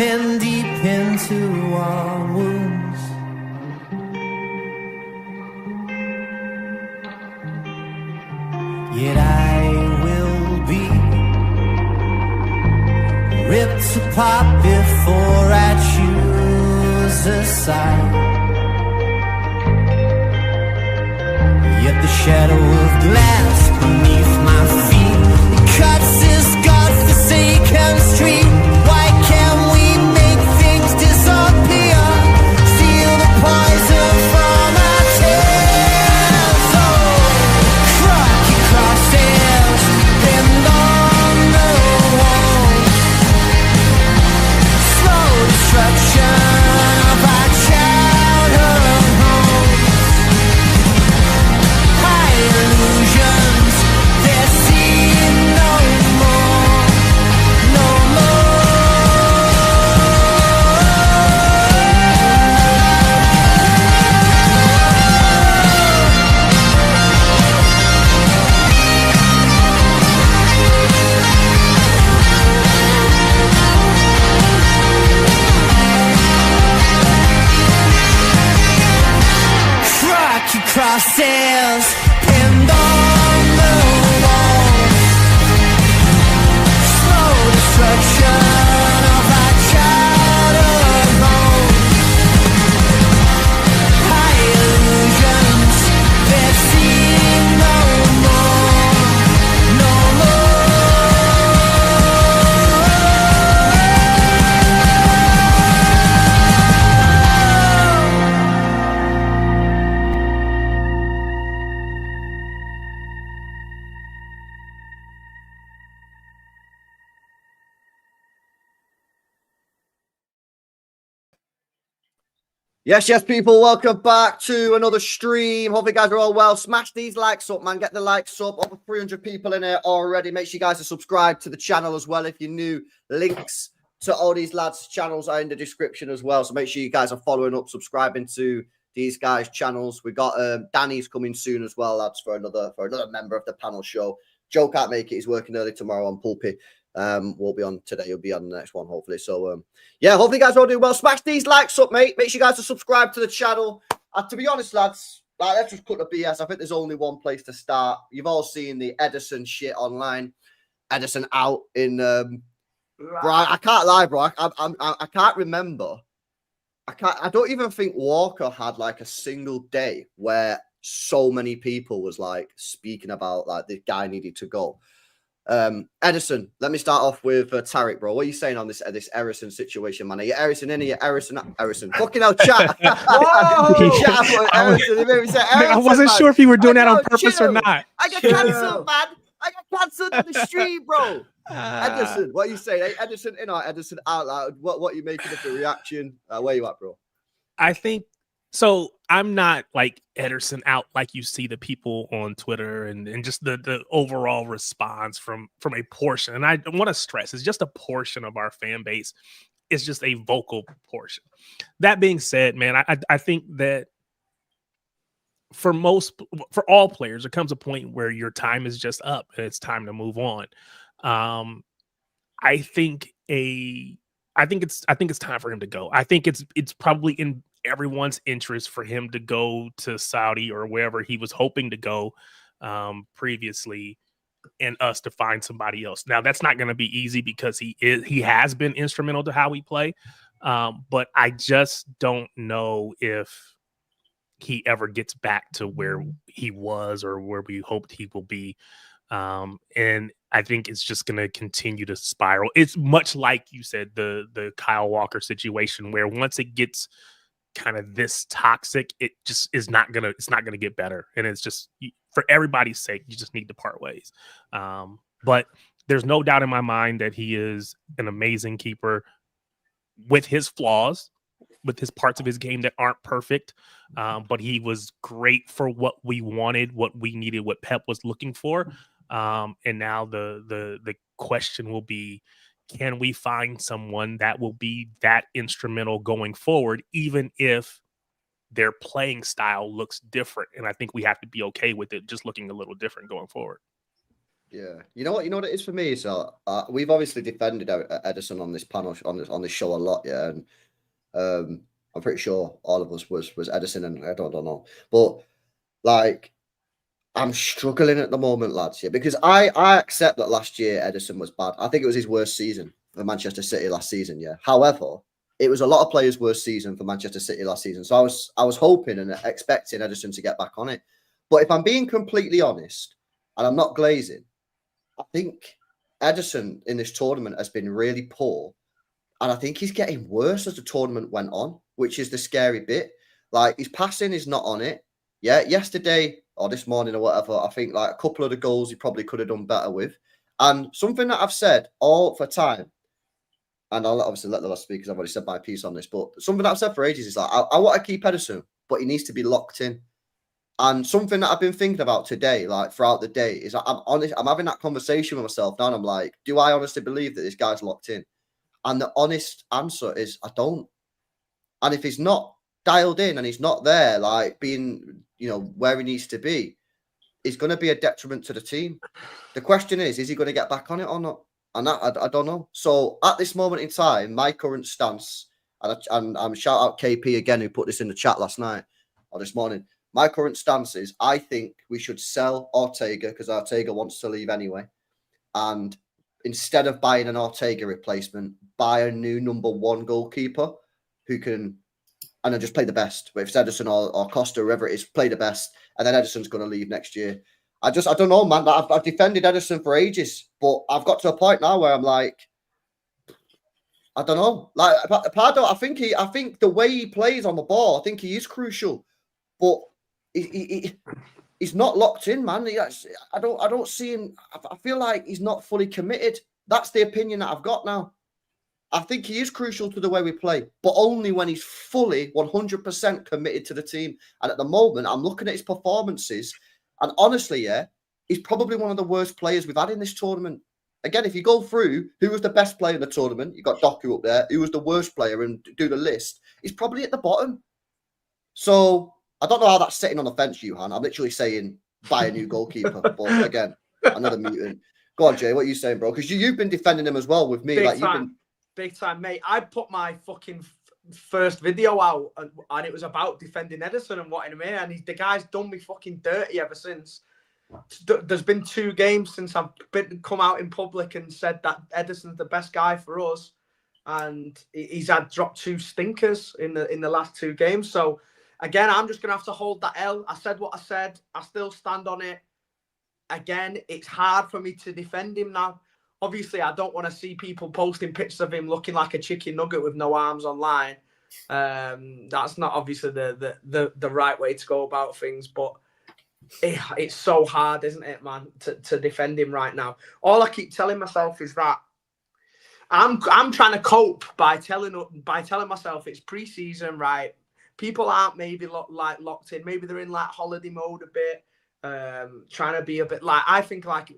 been deep into our wounds. Yet I will be ripped apart before I choose a side. Yet the shadow of glass beneath my feet cuts this godforsaken street. Why can't we make things disappear? Steal the poison from our tears. Oh, crocky crosses pinned on the wall. Slow destruction of our childhood home. High illusions that seem no more, no more. Crocky crosses pinned on the walls. Slow destruction of our childhood home. High illusions that seem no more, no Yes, people, welcome back to another stream. Hope you guys are all well. Smash these likes up, man. Get the likes up. Over 300 people in here already. Make sure you guys are subscribed to the channel as well if you're new. Links to all these lads' channels are in the description as well. So make sure you guys are following up, subscribing to these guys' channels. We got Danny's coming soon as well, lads, for another member of the panel show. Joe can't make it. He's working early tomorrow on Pulpy. Won't be on today. He'll be on the next one, hopefully. So, yeah, hopefully you guys all do well. Smash these likes up, mate. Make sure you guys are subscribed to the channel. To be honest, lads, let's just cut the BS. I think there's only one place to start. You've all seen the Ederson shit online. Ederson out in... bro, I can't lie, bro. I can't remember. I don't even think Walker had like a single day where so many people was like speaking about like this guy needed to go. Ederson, let me start off with Tarek, bro. What are you saying on this Ederson situation, man? Are you Ederson in here? Ederson. Fucking hell, chat. I wasn't sure if you were doing that on purpose or not. I got cancelled, man. I got cancelled on the stream, bro. Ederson, what are you saying? Hey, Ederson in or Ederson out? Like, what are you making of the reaction? Where you at, bro? I think so. I'm not like Ederson out like you see the people on Twitter and just the overall response from a portion. And I want to stress it's just a portion of our fan base. It's just a vocal portion. That being said, man, I think that for all players, there comes a point where your time is just up and it's time to move on. I think it's time for him to go. I think it's probably in everyone's interest for him to go to Saudi or wherever he was hoping to go previously, and us to find somebody else. Now that's not going to be easy because he has been instrumental to how we play, but I just don't know if he ever gets back to where he was or where we hoped he will be. And I think it's just going to continue to spiral. It's much like you said, the Kyle Walker situation, where once it gets kind of this toxic, it just is not going to get better. And it's just, for everybody's sake, you just need to part ways. But there's no doubt in my mind that he is an amazing keeper with his flaws, with his parts of his game that aren't perfect. But he was great for what we wanted, what we needed, what Pep was looking for. And now the question will be, can we find someone that will be that instrumental going forward, even if their playing style looks different? And I think we have to be okay with it just looking a little different going forward. Yeah, you know what it is for me. So we've obviously defended Edison on this panel on this show a lot, yeah, and I'm pretty sure all of us was Edison, and I don't know, but like I'm struggling at the moment, lads. Yeah, because I accept that last year Edison was bad. I think it was his worst season for Manchester City last season. Yeah, however, it was a lot of players' worst season for Manchester City last season. So I was hoping and expecting Edison to get back on it. But if I'm being completely honest, and I'm not glazing, I think Edison in this tournament has been really poor. And I think he's getting worse as the tournament went on, which is the scary bit. Like his passing is not on it. Yeah, yesterday or this morning or whatever, I think like a couple of the goals he probably could have done better with. And something that I've said all for time, and I'll obviously let the last speak because I've already said my piece on this, but something that I've said for ages is like, I want to keep Edison, but he needs to be locked in. And something that I've been thinking about today, like throughout the day, is I'm honest. I'm having that conversation with myself now, and I'm like, do I honestly believe that this guy's locked in? And the honest answer is, I don't. And if he's not dialed in and he's not there, like being, where he needs to be, it's going to be a detriment to the team. The question is he going to get back on it or not? And that, I don't know. So at this moment in time, my current stance, and I'm shout out KP again, who put this in the chat last night or this morning. My current stance is I think we should sell Ortega because Ortega wants to leave anyway. And instead of buying an Ortega replacement, buy a new number one goalkeeper who can, and then just play the best. But if it's Edison or Costa, whoever it is, play the best. And then Edison's going to leave next year. I don't know, man. I've defended Edison for ages, but I've got to a point now where I'm like, I don't know. Like Pardo, I think the way he plays on the ball, I think he is crucial, but he's not locked in, man. I don't see him. I feel like he's not fully committed. That's the opinion that I've got now. I think he is crucial to the way we play, but only when he's fully 100% committed to the team. And at the moment, I'm looking at his performances, and honestly, yeah, he's probably one of the worst players we've had in this tournament. Again, if you go through who was the best player in the tournament, you got Doku up there. Who was the worst player, and do the list? He's probably at the bottom. So I don't know how that's sitting on the fence, Johan. I'm literally saying buy a new goalkeeper, but again, another mutant. Go on, Jay. What are you saying, bro? Because you've been defending him as well with me. Big time, mate. I put my fucking first video out and it was about defending Edison and wanting him in, and the guy's done me fucking dirty ever since. There's been 2 games since I've come out in public and said that Edison's the best guy for us, and he's had dropped 2 stinkers in the last 2 games. So again, I'm just gonna have to hold that L. I said what I said. I still stand on it. Again, it's hard for me to defend him now. Obviously, I don't want to see people posting pictures of him looking like a chicken nugget with no arms online. That's not obviously the right way to go about things, but it's so hard, isn't it, man, to defend him right now. All I keep telling myself is that I'm trying to cope by telling myself it's pre-season, right? People aren't maybe locked in. Maybe they're in like holiday mode a bit, trying to be a bit like, I think like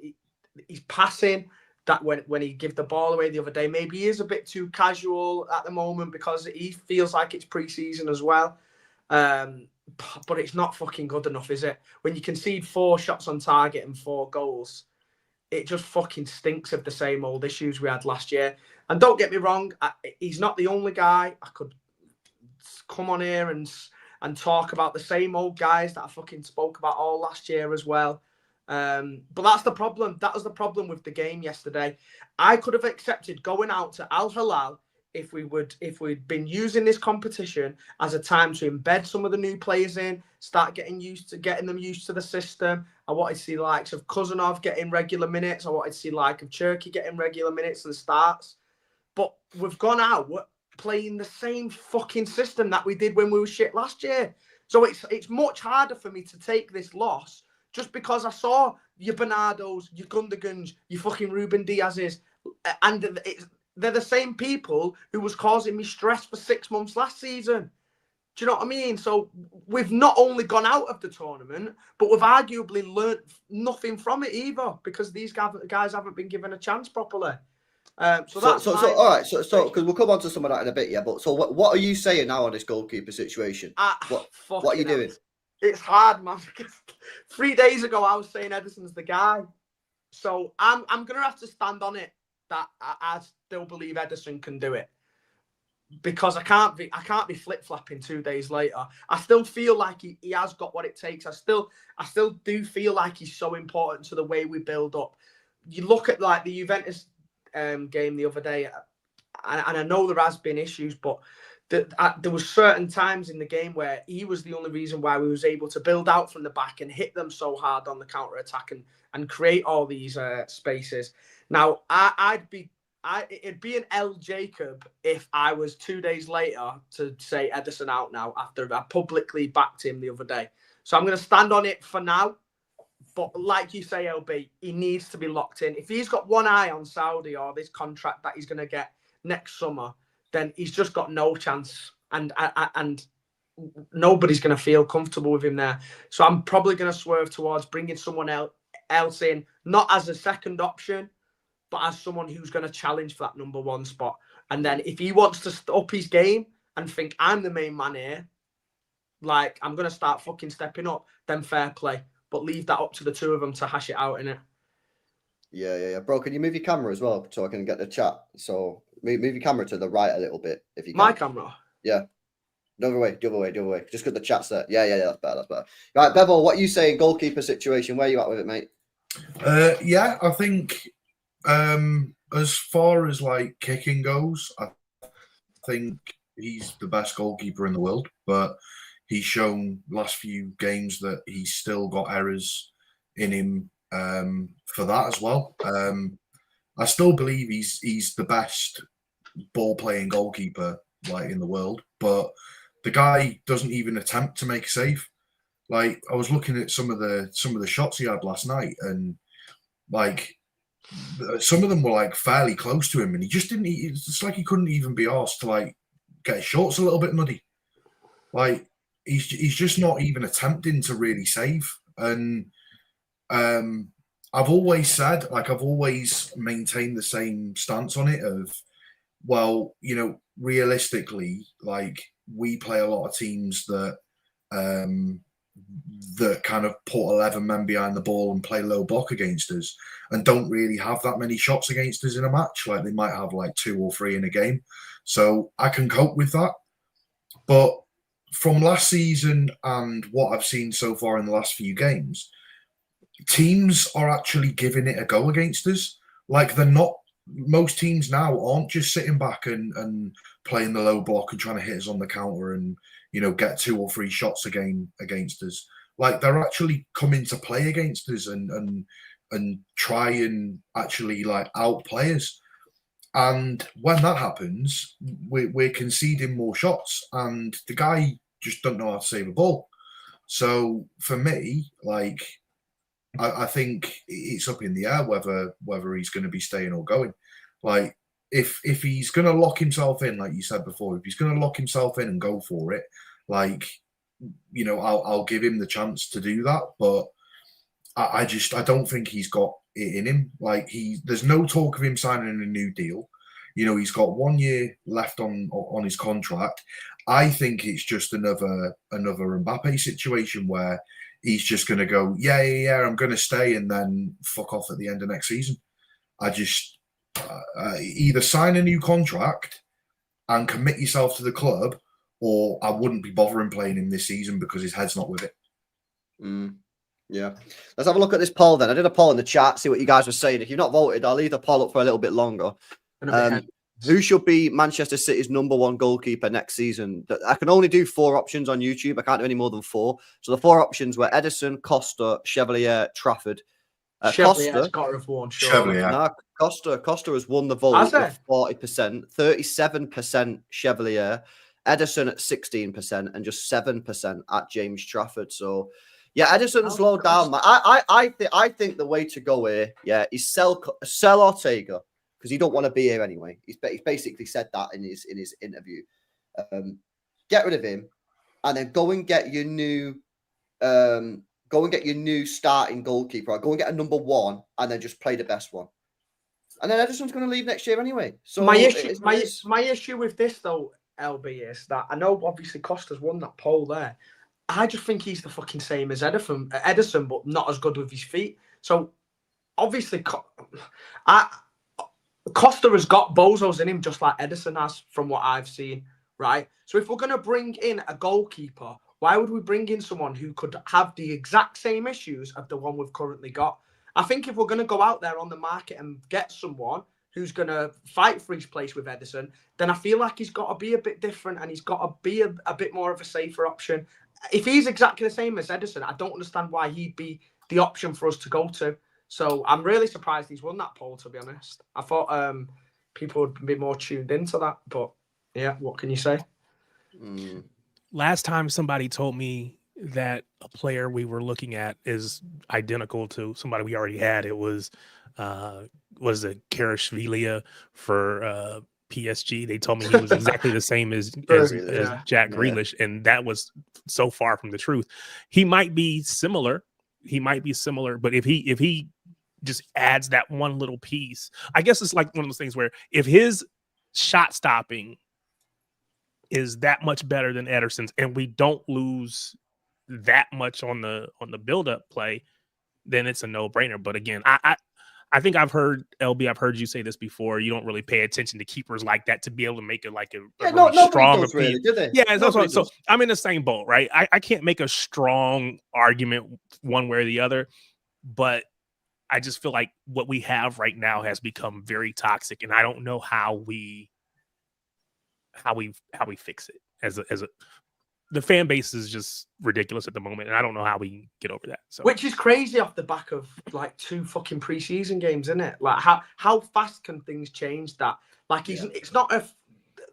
he's passing. That when he gave the ball away the other day, maybe he is a bit too casual at the moment because he feels like it's pre-season as well. But it's not fucking good enough, is it? When you concede 4 shots on target and 4 goals, it just fucking stinks of the same old issues we had last year. And don't get me wrong, he's not the only guy. I could come on here and talk about the same old guys that I fucking spoke about all last year as well. But that's the problem. That was the problem with the game yesterday. I could have accepted going out to Al Hilal if we'd been using this competition as a time to embed some of the new players in, start getting them used to the system. I wanted to see the likes of Kuzanov getting regular minutes. I wanted to see like of Cherky getting regular minutes and starts. But we've gone out playing the same fucking system that we did when we were shit last year. So it's much harder for me to take this loss just because I saw your Bernardos, your Gundogan's, your fucking Ruben Diaz's, and they're the same people who was causing me stress for 6 months last season. Do you know what I mean? So we've not only gone out of the tournament, but we've arguably learnt nothing from it either because these guys haven't been given a chance properly. So all right. So because we'll come on to some of that in a bit, yeah. But so what are you saying now on this goalkeeper situation? What are you doing? It's hard, man. 3 days ago, I was saying Edison's the guy. So I'm gonna have to stand on it that I still believe Ederson can do it, because I can't be flip flopping 2 days later. I still feel like he has got what it takes. I still do feel like he's so important to the way we build up. You look at like the Juventus game the other day, and I know there has been issues, but there was certain times in the game where he was the only reason why we was able to build out from the back and hit them so hard on the counter attack and create all these spaces. Now it'd be an L Jacob if I was 2 days later to say Ederson out now after I publicly backed him the other day. So I'm going to stand on it for now. But like you say, LB, he needs to be locked in. If he's got one eye on Saudi or this contract that he's going to get next summer, then he's just got no chance. And nobody's going to feel comfortable with him there. So I'm probably going to swerve towards bringing someone else in, not as a second option, but as someone who's going to challenge for that number 1 spot. And then if he wants to up his game and think I'm the main man here, like I'm going to start fucking stepping up, then fair play. But leave that up to the two of them to hash it out, innit? Yeah. Bro, can you move your camera as well so I can get the chat? So move your camera to the right a little bit if you can. My camera? Yeah. The other way. Just because the chat's there. Yeah, that's better. Right, Bevel, what are you saying? Goalkeeper situation. Where are you at with it, mate? Yeah, I think as far as like kicking goes, I think he's the best goalkeeper in the world, but he's shown last few games that he's still got errors in him for that as well. I still believe he's the best ball playing goalkeeper like in the world, but the guy doesn't even attempt to make a save. Like I was looking at some of the shots he had last night, and like some of them were like fairly close to him, and he just didn't. It's like he couldn't even be asked to like get his shorts a little bit muddy. Like he's just not even attempting to really save. And I've always said, like I've always maintained the same stance on it of, well, you know, realistically, like we play a lot of teams that that kind of put 11 men behind the ball and play low block against us and don't really have that many shots against us in a match. Like they might have like 2 or 3 in a game. So I can cope with that. But from last season and what I've seen so far in the last few games, teams are actually giving it a go against us. Like they're not, most teams now aren't just sitting back and playing the low block and trying to hit us on the counter and, you know, get 2 or 3 shots against us. Like they're actually coming to play against us and try and actually like outplay us. And when that happens, we're conceding more shots, and the guy just don't know how to save a ball. So for me, like I think it's up in the air whether he's going to be staying or going. Like if he's going to lock himself in, like you said before, if he's going to lock himself in and go for it, like, you know, I'll give him the chance to do that. But I don't think he's got it in him. Like there's no talk of him signing a new deal. You know, he's got 1 year left on his contract. I think it's just another Mbappe situation where he's just going to go, yeah, I'm going to stay and then fuck off at the end of next season. I just either sign a new contract and commit yourself to the club, or I wouldn't be bothering playing him this season because his head's not with it. Yeah. Let's have a look at this poll then. I did a poll in the chat, see what you guys were saying. If you've not voted, I'll leave the poll up for a little bit longer. Who should be Manchester City's #1 goalkeeper next season? I can only do 4 options on YouTube. I can't do any more than 4. So the 4 options were Ederson, Costa, Chevalier, Trafford. Chevalier's got to have won, sure. No, Costa has won the vote with 40%, 37% Chevalier, Ederson at 16%, and just 7% at James Trafford. So, yeah, Ederson's slowed down. I think the way to go here, yeah, is sell Ortega because he don't want to be here anyway. He's basically said that in his interview. Get rid of him, and then go and get your new. Go and get your new starting goalkeeper. Go and get a #1 and then just play the best one. And then Ederson's going to leave next year anyway. So my issue with this though, LB, is that I know obviously Costa's won that poll there. I just think he's the fucking same as Ederson, but not as good with his feet. So obviously, Costa has got bozos in him just like Ederson has, from what I've seen, right? So if we're going to bring in a goalkeeper, why would we bring in someone who could have the exact same issues of the one we've currently got? I think if we're going to go out there on the market and get someone who's going to fight for his place with Ederson, then I feel like he's got to be a bit different and he's got to be a bit more of a safer option. If he's exactly the same as Ederson, I don't understand why he'd be the option for us to go to. So I'm really surprised he's won that poll, to be honest. I thought people would be more tuned into that. But yeah, what can you say? Last time somebody told me that a player we were looking at is identical to somebody we already had, it was it Karashvilia for PSG. They told me he was exactly the same as Jack Grealish, and that was so far from the truth. He might be similar. But if he just adds that one little piece, I guess it's like one of those things where if his shot stopping is that much better than Ederson's, and we don't lose that much on the build up play, then it's a no brainer. But again, I think I've heard you say this before. You don't really pay attention to keepers like that to be able to make it like a really strong appeal. Really, do they? Yeah, so I'm in the same boat, right? I can't make a strong argument one way or the other, but I just feel like what we have right now has become very toxic, and I don't know how we fix it as a the fan base is just ridiculous at the moment, and I don't know how we get over that. So, which is crazy off the back of like 2 fucking preseason games, isn't it? Like how fast can things change that? Like it's not a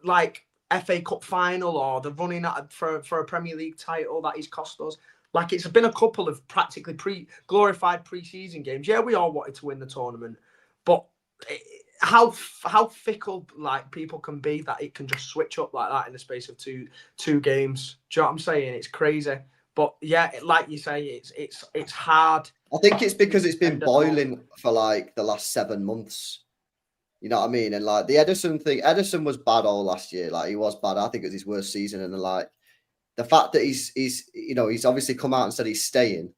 like FA Cup final or the running for a Premier League title that he's cost us. Like it's been a couple of practically glorified preseason games. Yeah, we all wanted to win the tournament, but how fickle like people can be that it can just switch up like that in the space of two games. Do you know what I'm saying? It's crazy. But yeah, like you say, it's hard. I think it's because it's been boiling for like the last 7 months. You know what I mean? And like the Ederson thing, Ederson was bad all last year. Like he was bad. I think it was his worst season. And like the fact that he's obviously come out and said he's staying,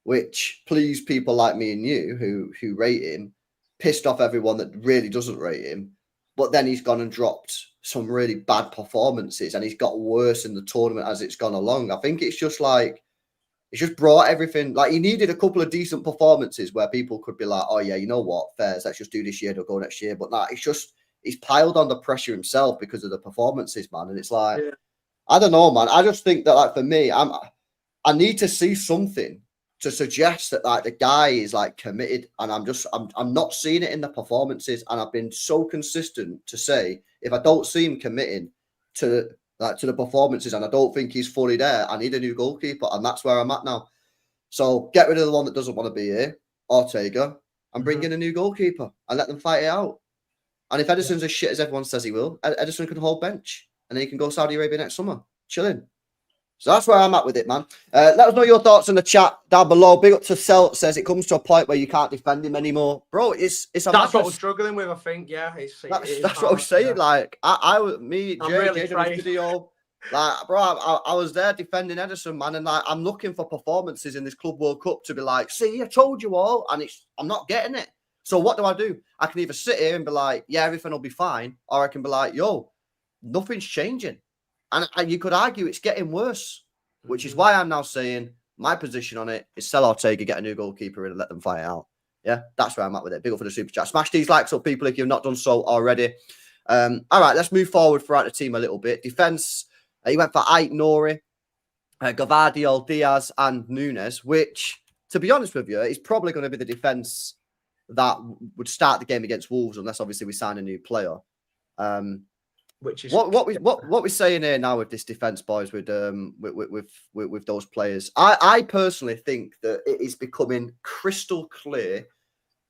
which pleased people like me and you who rate him, pissed off everyone that really doesn't rate him. But then he's gone and dropped some really bad performances and he's got worse in the tournament as it's gone along. I think it's just like, it's just brought everything. Like he needed a couple of decent performances where people could be like, oh yeah, you know what, fairs, let's just do this year, they'll go next year. But nah, it's just, he's piled on the pressure himself because of the performances, man. And it's like, I don't know, man. I just think that like for me, I need to see something to suggest that like the guy is like committed, and I'm not seeing it in the performances. And I've been so consistent to say if I don't see him committing to the performances, and I don't think he's fully there, I need a new goalkeeper, and that's where I'm at now. So get rid of the one that doesn't want to be here, Ortega, and bring in a new goalkeeper and let them fight it out. And if Ederson's as shit as everyone says he will, Ederson can hold bench, and then he can go Saudi Arabia next summer, chilling. So that's where I'm at with it, man. Let us know your thoughts in the chat down below. Big up to Celt, says it comes to a point where you can't defend him anymore. Bro, it's a that's what we're struggling with, I think. Yeah, that's what I was saying. Yeah. Like, Jay, did video. Like, bro, I was there defending Ederson, man, and like I'm looking for performances in this Club World Cup to be like, see, I told you all, and I'm not getting it. So what do? I can either sit here and be like, yeah, everything will be fine, or I can be like, yo, nothing's changing. And you could argue it's getting worse, which is why I'm now saying my position on it is sell Ortega, get a new goalkeeper and let them fight out. Yeah, that's where I'm at with it. Big up for the super chat. Smash these likes up, people, if you've not done so already. All right, let's move forward throughout the team a little bit. Defense, he went for Ait Nori, Gvardiol, Diaz, and Nunes, which, to be honest with you, is probably going to be the defense that would start the game against Wolves, unless obviously we sign a new player. Which is what we're saying here now with this defense, boys, with those players. I personally think that it is becoming crystal clear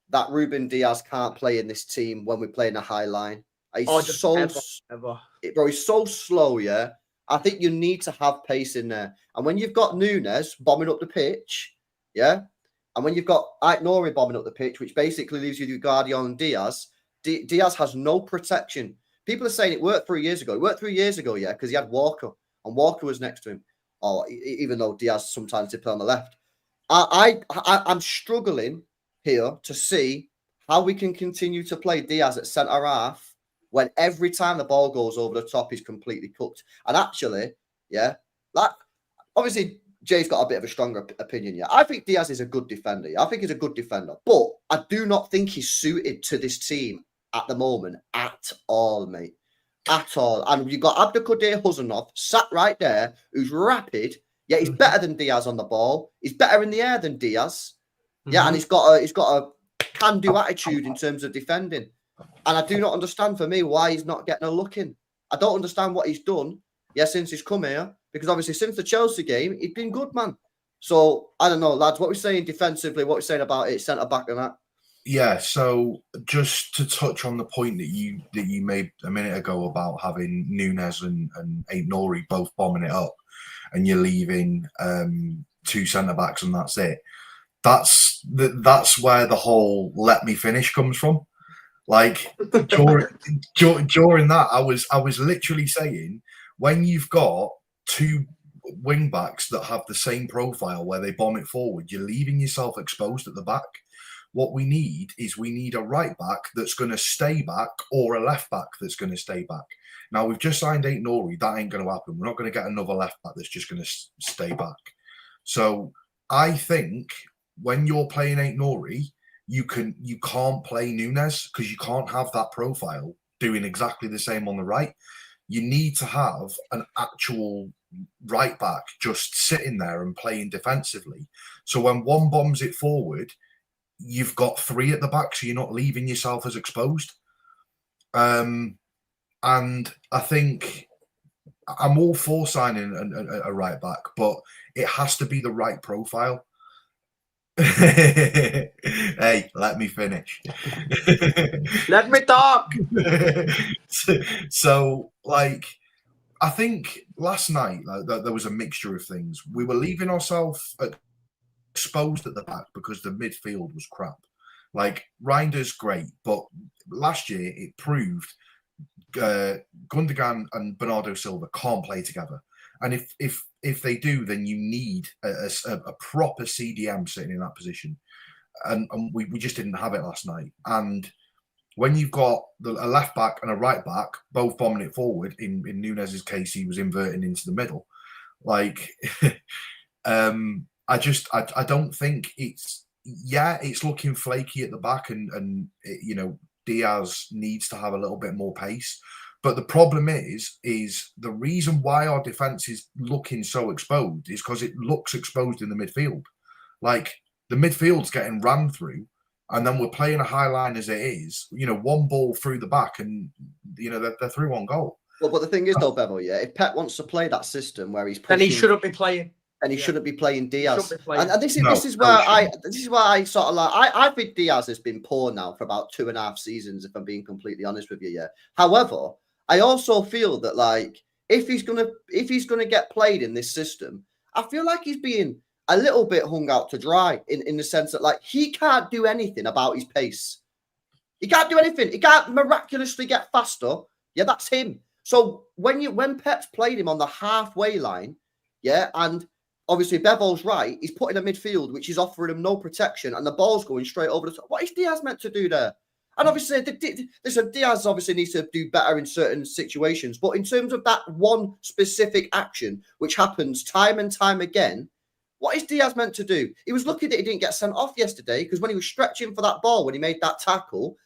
that Ruben Diaz can't play in this team when we're playing a high line. He's bro, he's so slow. Yeah, I think you need to have pace in there. And when you've got Nunes bombing up the pitch, yeah, and when you've got Ait Nori bombing up the pitch, which basically leaves you with Guardiola and Diaz, Diaz has no protection. People are saying it worked 3 years ago. It worked 3 years ago, yeah, because he had Walker, and Walker was next to him. Or even though Diaz sometimes did play on the left, I'm struggling here to see how we can continue to play Diaz at centre half when every time the ball goes over the top, he's completely cooked. And actually, yeah, like obviously Jay's got a bit of a stronger opinion. Yeah, I think Diaz is a good defender. I think he's a good defender, but I do not think he's suited to this team at the moment at all, mate. At all. And you've got Abdelkader Huzanov sat right there, who's rapid. Yeah, he's better than Diaz on the ball. He's better in the air than Diaz. Yeah, and he's got a can-do attitude in terms of defending. And I do not understand, for me, why he's not getting a look in. I don't understand what he's done, since he's come here. Because obviously, since the Chelsea game, he's been good, man. So, I don't know, lads, what we're saying defensively, what we're saying about it, centre-back and that. Yeah, so just to touch on the point that you made a minute ago about having Nunes and Aït-Nouri both bombing it up, and you're leaving two centre-backs and that's it. That's where the whole "let me finish" comes from. Like during that, I was literally saying, when you've got two wing backs that have the same profile where they bomb it forward, you're leaving yourself exposed at the back. What we need a right back that's going to stay back, or a left back that's going to stay back. Now, we've just signed Aït-Nouri. That ain't going to happen. We're not going to get another left back that's just going to stay back. So I think when you're playing Aït-Nouri, you can't play Nunes, because you can't have that profile doing exactly the same on the right. You need to have an actual right back just sitting there and playing defensively. So when one bombs it forward, you've got three at the back, so you're not leaving yourself as exposed. And I think I'm all for signing a right back, but it has to be the right profile. Hey, let me finish. Let me talk. So, like, I think last night there was a mixture of things. We were leaving ourselves exposed at the back because the midfield was crap. Like, Reinder's great, but last year it proved Gundogan and Bernardo Silva can't play together. And if they do, then you need a proper CDM sitting in that position. And we just didn't have it last night. And when you've got a left back and a right back both bombing it forward, in Nunes's case, he was inverting into the middle. Like, I don't think it's looking flaky at the back, and Diaz needs to have a little bit more pace. But the problem is the reason why our defense is looking so exposed is because it looks exposed in the midfield. Like, the midfield's getting ran through, and then we're playing a high line as it is. One ball through the back, and they're through on goal. Well, but the thing is, though, Bevo, if Pep wants to play that system where he's pushing, then he shouldn't be playing. And he shouldn't be playing Diaz. Be playing. And this is where I sort of like, I think Diaz has been poor now for about 2.5 seasons, if I'm being completely honest with you. Yeah. However, I also feel that, like, if he's gonna get played in this system, I feel like he's being a little bit hung out to dry in the sense that, like, he can't do anything about his pace. He can't do anything. He can't miraculously get faster. Yeah, that's him. So when Pep's played him on the halfway line, and obviously Bevo's right, he's put in a midfield which is offering him no protection, and the ball's going straight over the top. What is Diaz meant to do there? And obviously, Diaz obviously needs to do better in certain situations. But in terms of that one specific action, which happens time and time again, what is Diaz meant to do? He was lucky that he didn't get sent off yesterday, because when he was stretching for that ball, when he made that tackle,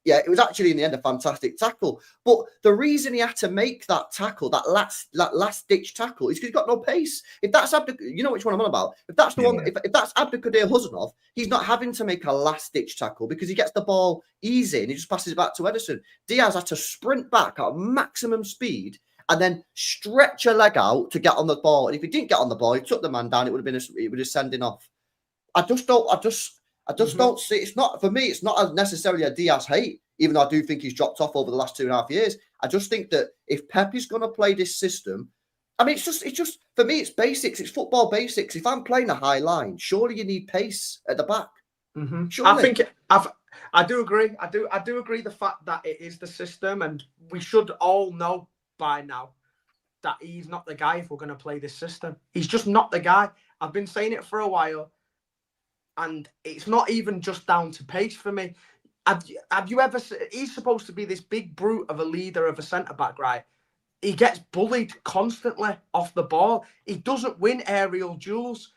it was actually in the end a fantastic tackle. But the reason he had to make that tackle, that last ditch tackle, is because he's got no pace. If that's you know which one I'm on about. If that's the one, if that's Abdelkader Huzanov, he's not having to make a last ditch tackle because he gets the ball easy and he just passes it back to Ederson. Diaz had to sprint back at maximum speed and then stretch a leg out to get on the ball. And if he didn't get on the ball, he took the man down. It would have been a sending off. I just don't see. It's not, for me, it's not necessarily a Diaz hate, even though I do think he's dropped off over the last 2.5 years. I just think that if Pep is going to play this system, I mean, it's just for me, it's basics. It's football basics. If I'm playing a high line, surely you need pace at the back. Surely. I do agree. I do agree the fact that it is the system, and we should all know by now that he's not the guy if we're going to play this system. He's just not the guy. I've been saying it for a while. And it's not even just down to pace for me. Have you ever? He's supposed to be this big brute of a leader of a centre back, right? He gets bullied constantly off the ball. He doesn't win aerial duels.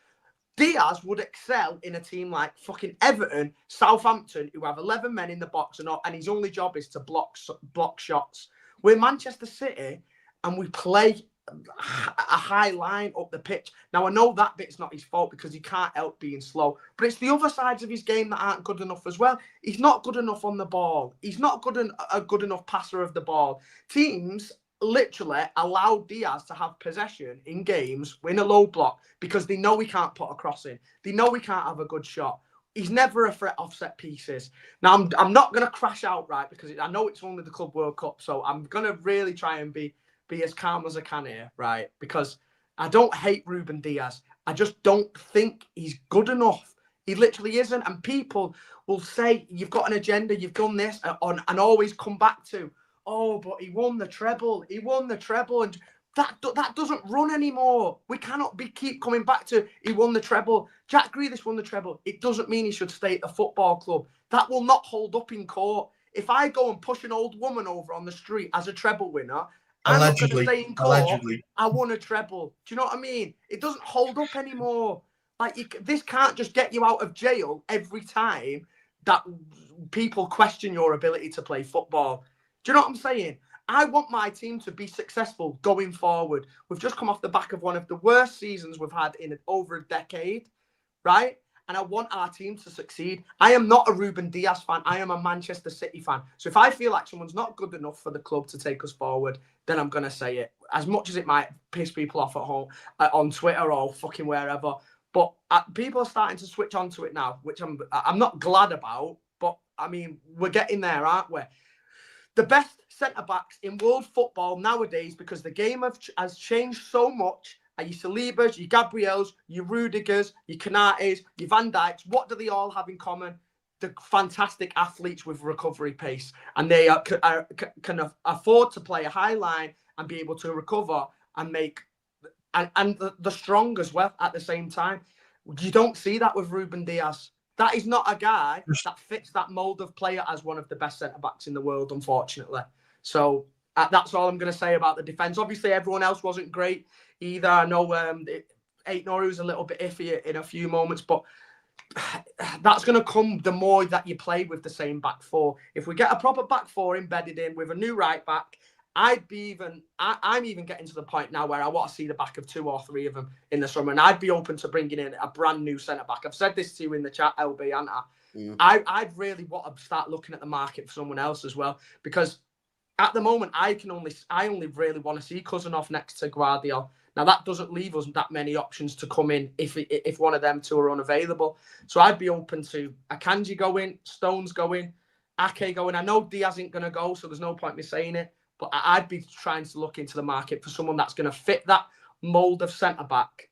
Diaz would excel in a team like fucking Everton, Southampton, who have 11 men in the box and his only job is to block shots. We're Manchester City and we play a high line up the pitch. Now, I know that bit's not his fault because he can't help being slow, but it's the other sides of his game that aren't good enough as well. He's not good enough on the ball. He's not a good enough passer of the ball. Teams literally allow Diaz to have possession in games in a low block because they know he can't put a cross in. They know he can't have a good shot. He's never a threat off set pieces. Now, I'm not going to crash out, right, because I know it's only the Club World Cup, so I'm going to really try and be as calm as I can here, right? Because I don't hate Ruben Diaz. I just don't think he's good enough. He literally isn't. And people will say, you've got an agenda, you've done this, and always come back to, oh, but he won the treble. He won the treble. And that doesn't run anymore. We cannot keep coming back to, he won the treble. Jack Grealish won the treble. It doesn't mean he should stay at the football club. That will not hold up in court. If I go and push an old woman over on the street as a treble winner, I'm not going to say in court, I won a treble. Do you know what I mean? It doesn't hold up anymore. Like, this can't just get you out of jail every time that people question your ability to play football. Do you know what I'm saying? I want my team to be successful going forward. We've just come off the back of one of the worst seasons we've had in over a decade, right? And I want our team to succeed. I am not a Ruben Diaz fan. I am a Manchester City fan. So if I feel like someone's not good enough for the club to take us forward, then I'm going to say it. As much as it might piss people off at home, on Twitter or fucking wherever. But people are starting to switch onto it now, which I'm not glad about. But, I mean, we're getting there, aren't we? The best centre-backs in world football nowadays, because the game has changed so much, are your Salibas, your Gabriels, your Rudigers, your Canates, your Van Dijks. What do they all have in common? The fantastic athletes with recovery pace. And they can afford to play a high line and be able to recover and make... And the strong as well at the same time. You don't see that with Ruben Diaz. That is not a guy that fits that mould of player as one of the best centre-backs in the world, unfortunately. So that's all I'm going to say about the defence. Obviously, everyone else wasn't great either. I know Aït-Nouri was a little bit iffy in a few moments, but that's going to come the more that you play with the same back four. If we get a proper back four embedded in with a new right back, I'm even getting to the point now where I want to see the back of 2 or 3 of them in the summer, and I'd be open to bringing in a brand new centre back. I've said this to you in the chat, LB, haven't I? I'd really want to start looking at the market for someone else as well, because at the moment I only really want to see Cousinov next to Guardiola. Now that doesn't leave us that many options to come in if one of them two are unavailable. So I'd be open to Akanji going, Stones going, Ake going. I know Diaz isn't going to go, so there's no point me saying it. But I'd be trying to look into the market for someone that's going to fit that mould of centre-back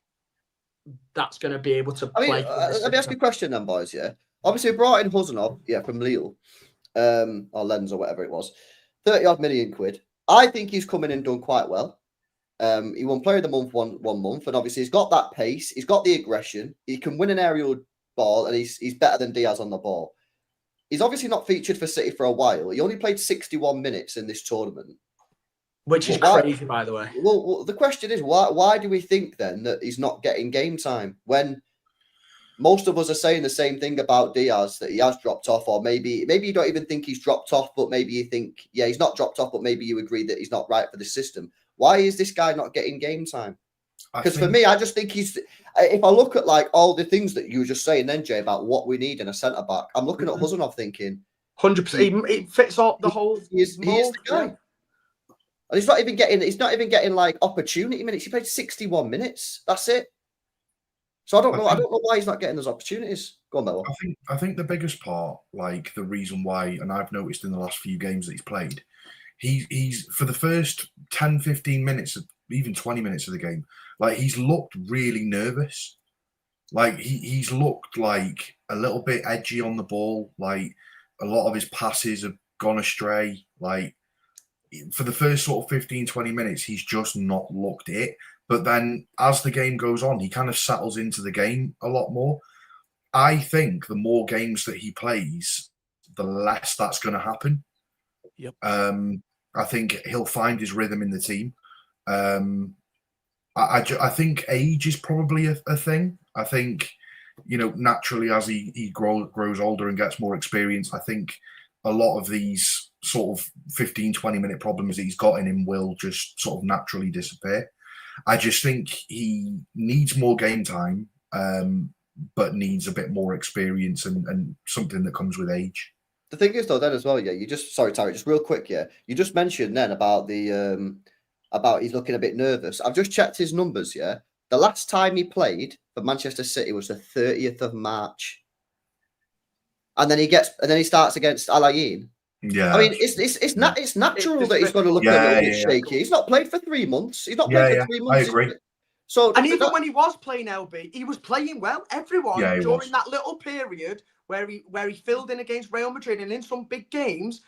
that's going to be able to play. Let me ask you a question then, boys, yeah? Obviously, we brought in Huzanov, from Lille, or Lens or whatever it was. 30-odd million quid. I think he's come in and done quite well. He won Player of the Month one month, and obviously he's got that pace, he's got the aggression, he can win an aerial ball, and he's better than Diaz on the ball. He's obviously not featured for City for a while. He only played 61 minutes in this tournament. Which is crazy, by the way. Well, the question is, why do we think then that he's not getting game time when most of us are saying the same thing about Diaz, that he has dropped off, or maybe you don't even think he's dropped off, but maybe you think, yeah, he's not dropped off, but maybe you agree that he's not right for the system. Why is this guy not getting game time? Because for me, I just think he's... If I look at like all the things that you were just saying then, Jay, about what we need in a centre-back, I'm looking at Huzanov thinking... 100%. He fits all the whole... He is the guy. And he's not even getting like opportunity minutes. He played 61 minutes. That's it. So I don't know why he's not getting those opportunities. Go on, Bello. I think the biggest part, like the reason why, and I've noticed in the last few games that he's played, he's for the first 10, 15 minutes, even 20 minutes of the game, like he's looked really nervous. Like he's looked like a little bit edgy on the ball. Like a lot of his passes have gone astray. Like for the first sort of 15, 20 minutes, he's just not looked it. But then as the game goes on, he kind of settles into the game a lot more. I think the more games that he plays, the less that's going to happen. Yep. I think he'll find his rhythm in the team. I think age is probably a thing. I think, naturally as he grows older and gets more experience, I think a lot of these sort of 15, 20-minute problems that he's got in him will just sort of naturally disappear. I just think he needs more game time, but needs a bit more experience and something that comes with age. The thing is, though, then as well, yeah, sorry, Tarek, just real quick, yeah, you just mentioned then about the about he's looking a bit nervous. I've just checked his numbers, yeah. The last time he played for Manchester City was the 30th of March, and then he starts against Al Ain. Yeah, I mean, it's natural that he's going to look a little bit shaky. He's not played for 3 months. He's not played for 3 months. I agree. So, and even when he was playing LB, he was playing well. Everyone during that little period where he filled in against Real Madrid and in some big games,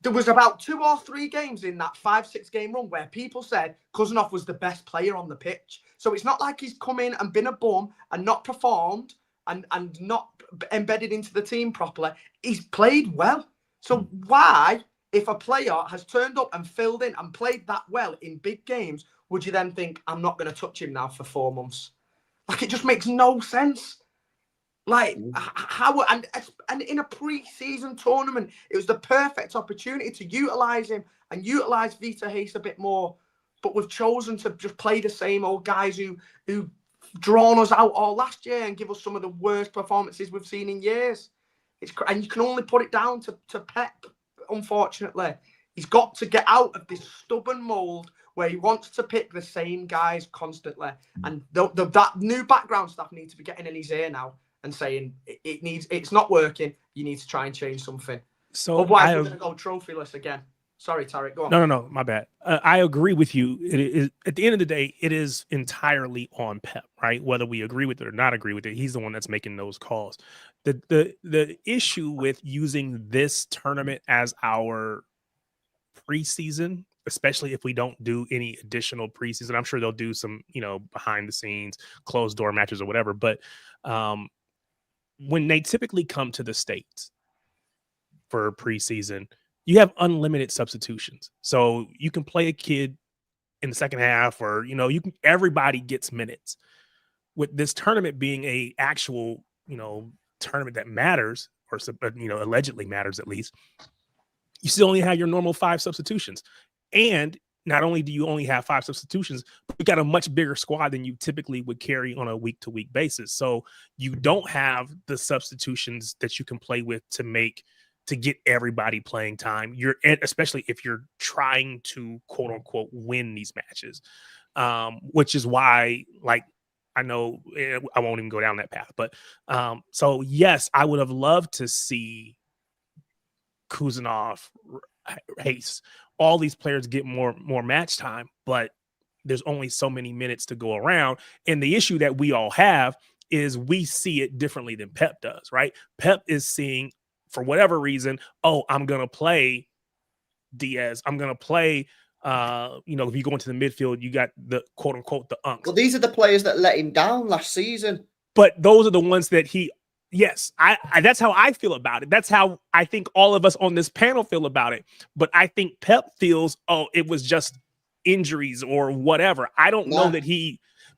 there was about 2 or 3 games in that 5-6 game run where people said Kuznov was the best player on the pitch. So it's not like he's come in and been a bum and not performed and not embedded into the team properly. He's played well. So why, if a player has turned up and filled in and played that well in big games, would you then think, I'm not going to touch him now for 4 months? Like, it just makes no sense. Like, how, and in a pre-season tournament, it was the perfect opportunity to utilise him and utilise Vita Hayes a bit more. But we've chosen to just play the same old guys who drawn us out all last year and give us some of the worst performances we've seen in years. And you can only put it down to Pep, unfortunately. He's got to get out of this stubborn mould where he wants to pick the same guys constantly. And that new background staff need to be getting in his ear now and saying it's not working. You need to try and change something. So otherwise, we're going to go trophyless again. Sorry, Tarek, go on. No, my bad. I agree with you. It is, at the end of the day, it is entirely on Pep, right? Whether we agree with it or not agree with it, he's the one that's making those calls. The issue with using this tournament as our preseason, especially if we don't do any additional preseason, I'm sure they'll do some, behind the scenes, closed door matches or whatever. But when they typically come to the States for preseason, you have unlimited substitutions. So you can play a kid in the second half, or, everybody gets minutes. With this tournament being a actual, tournament that matters, or, allegedly matters at least, you still only have your normal 5 substitutions. And not only do you only have 5 substitutions, but you got a much bigger squad than you typically would carry on a week-to-week basis. So you don't have the substitutions that you can play with to get everybody playing time. Especially if you're trying to quote unquote win these matches, which is why, like, I know I won't even go down that path, but so yes, I would have loved to see Kuznov, Hayes, all these players get more match time, but there's only so many minutes to go around. And the issue that we all have is we see it differently than Pep does, right? Pep is seeing, for whatever reason, I'm going to play Diaz. I'm going to play, if you go into the midfield, you got the quote unquote, the unks. Well, these are the players that let him down last season. But those are the ones that yes, I that's how I feel about it. That's how I think all of us on this panel feel about it. But I think Pep feels, it was just injuries or whatever. I don't know that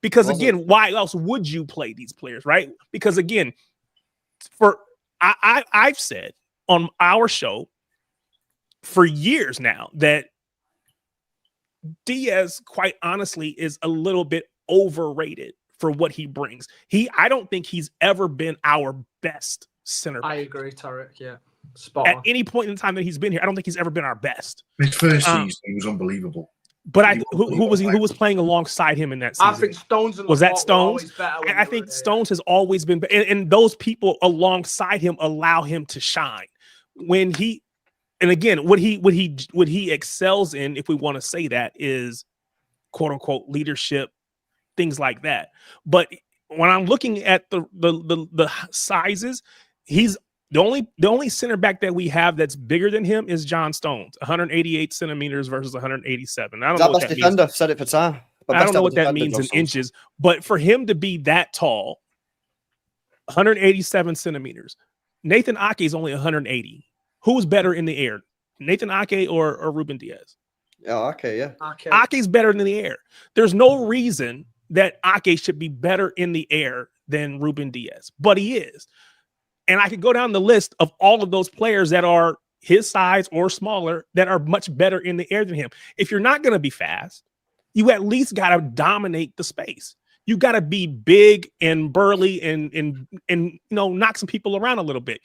because again, why else would you play these players, right? Because again, I've said on our show for years now that Diaz, quite honestly, is a little bit overrated for what he brings. I don't think he's ever been our best center back. I agree, Tarek. Yeah. Spot on. At any point in time that he's been here, I don't think he's ever been our best. His first season, he was unbelievable. But who was playing alongside him in that season? I think Stones and was that Stones. I think Stones has always been, and those people alongside him allow him to shine. When he, and again, what he excels in, if we want to say that, is quote unquote leadership, things like that. But when I'm looking at the sizes, he's the only center back that we have that's bigger than him is John Stones, 188 centimeters versus 187. I don't know what that defender means. Said it for time. I don't know what that means in inches, but for him to be that tall, 187 centimeters. Nathan Ake is only 180. Who's better in the air, Nathan Ake or Ruben Diaz? Oh, okay, yeah. Ake's better in the air. There's no reason that Ake should be better in the air than Ruben Diaz, but he is. And I could go down the list of all of those players that are his size or smaller that are much better in the air than him. If you're not going to be fast, you at least got to dominate the space. You got to be big and burly and knock some people around a little bit.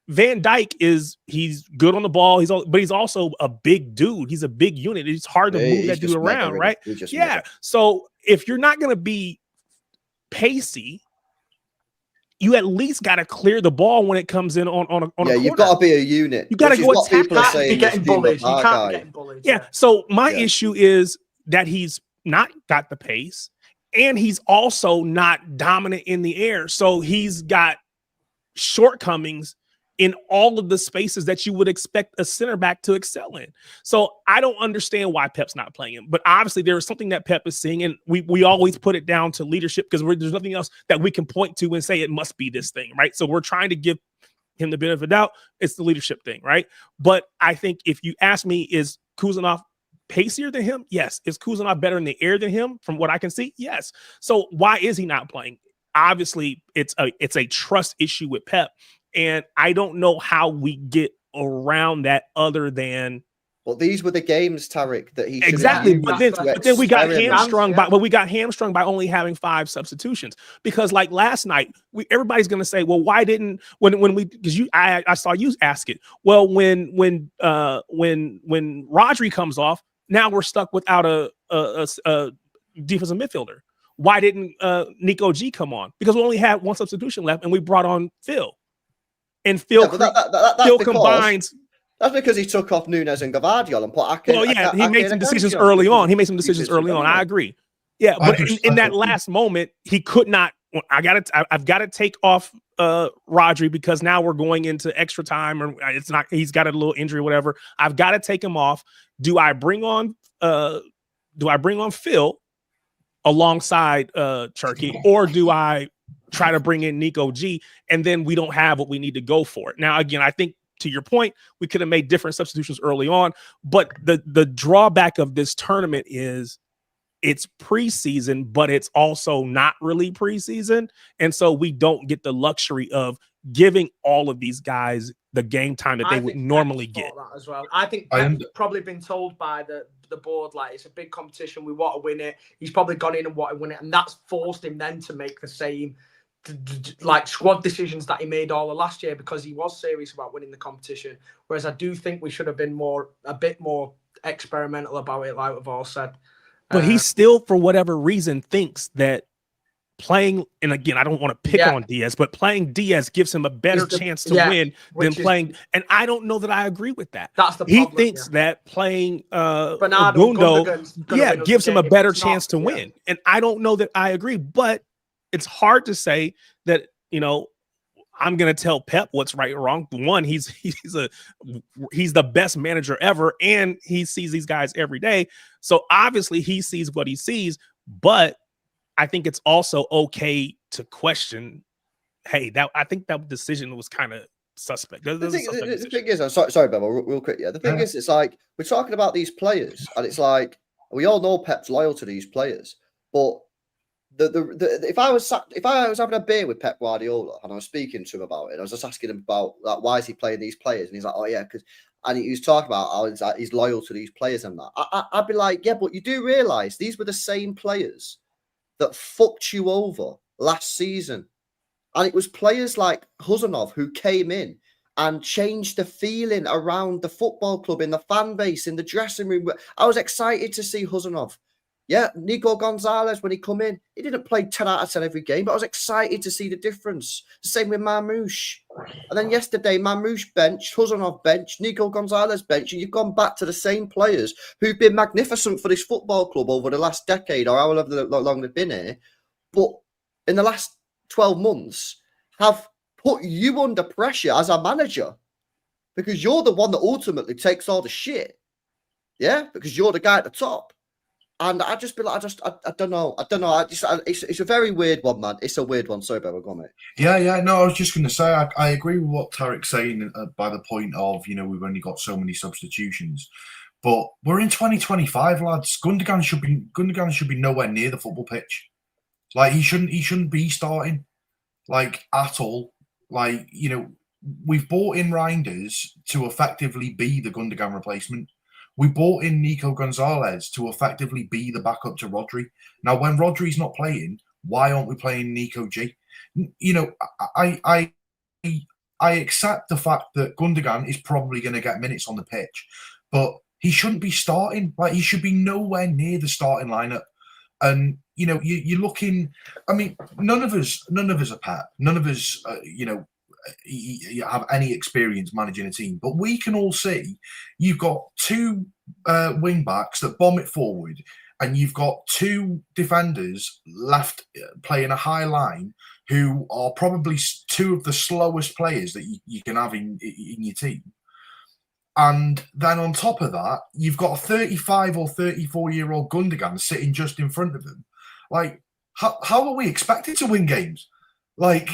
Van Dijk he's good on the ball. But he's also a big dude. He's a big unit. It's hard to move that dude around, right? Yeah. So if you're not going to be pacey, you at least got to clear the ball when it comes in on a corner. You've got to be a unit. You got to go attack. You can't be getting bullied. You can't be getting bullied. Yeah. So my issue is that he's not got the pace, and he's also not dominant in the air. So he's got shortcomings in all of the spaces that you would expect a center back to excel in. So I don't understand why Pep's not playing him. But obviously there is something that Pep is seeing, and we always put it down to leadership because there's nothing else that we can point to and say it must be this thing, right? So we're trying to give him the benefit of the doubt. It's the leadership thing, right? But I think if you ask me, is Kuzanov pacier than him? Yes. Is Kuzanov better in the air than him from what I can see? Yes. So why is he not playing? Obviously, it's a trust issue with Pep. And I don't know how we get around that other than. Well, these were the games, Tarek, that he exactly. But then we got hamstrung by only having 5 substitutions. Because like last night, everybody's going to say, well, why didn't I saw you ask it. Well, when Rodri comes off, now we're stuck without a defensive midfielder. Why didn't Nico G come on? Because we only had 1 substitution left, and we brought on Phil. And Phil, Phil combines. That's because he took off Nunes and Gvardiol and put Ake. Well, yeah, he made some decisions early on. I agree. Yeah, but in that last moment, he could not. I've got to take off Rodri because now we're going into extra time, or it's not. He's got a little injury, or whatever. I've got to take him off. Do I bring on Phil alongside Cherky, or do I try to bring in Nico G, and then we don't have what we need to go for it? Now, again, I think to your point, we could have made different substitutions early on, but the drawback of this tournament is it's preseason, but it's also not really preseason. And so we don't get the luxury of giving all of these guys the game time that they would normally get. That as well. I think Pep's probably been told by the board, like, it's a big competition, we want to win it. He's probably gone in and want to win it, and that's forced him then to make the same like squad decisions that he made all of last year because he was serious about winning the competition. Whereas I do think we should have been a bit more experimental about it, like we've all said. But he still, for whatever reason, thinks that playing, and again, I don't want to pick on Diaz, but playing Diaz gives him a better chance to win than playing. And I don't know that I agree with that. That's the problem. He thinks that playing Gundo, gives him a better chance to win. And I don't know that I agree, but it's hard to say that, I'm going to tell Pep what's right or wrong. One, he's the best manager ever, and he sees these guys every day. So obviously he sees what he sees, but I think it's also okay to question, hey, I think that decision was kind of suspect. The thing is, I'm sorry, Bevel, real quick. Yeah, the thing is, it's like we're talking about these players, and it's like we all know Pep's loyal to these players, but if I was having a beer with Pep Guardiola and I was speaking to him about it, I was just asking him about like why is he playing these players, and he's like, oh yeah, and he was talking about how he's loyal to these players and that. I'd be like, yeah, but you do realise these were the same players that fucked you over last season, and it was players like Huzanov who came in and changed the feeling around the football club, in the fan base, in the dressing room. I was excited to see Huzanov. Yeah, Nico Gonzalez, when he come in, he didn't play 10 out of 10 every game, but I was excited to see the difference. The same with Marmoush. And then yesterday, Marmoush benched, Huzanov benched, Nico Gonzalez benched, and you've gone back to the same players who've been magnificent for this football club over the last decade or however long they've been here, but in the last 12 months have put you under pressure as a manager because you're the one that ultimately takes all the shit. Yeah, because you're the guy at the top. And I just be like, I don't know. It's a very weird one, man. It's a weird one. Sorry, Bevo, go on, mate. Yeah. No, I was just going to say, I agree with what Tarek's saying by the point of, we've only got so many substitutions. But we're in 2025, lads. Gundogan should be nowhere near the football pitch. Like, he shouldn't be starting, like, at all. Like, we've bought in Reinders to effectively be the Gundogan replacement. We bought in Nico Gonzalez to effectively be the backup to Rodri. Now, when Rodri's not playing, why aren't we playing Nico G? I accept the fact that Gundogan is probably going to get minutes on the pitch, but he shouldn't be starting. Like, he should be nowhere near the starting lineup. And you're looking. I mean, none of us are Pep. None of us, you have any experience managing a team, but we can all see you've got two wing backs that bomb it forward, and you've got two defenders left playing a high line who are probably two of the slowest players that you can have in your team. And then on top of that, you've got a 35 or 34-year-old Gundogan sitting just in front of him. Like, how are we expected to win games? Like,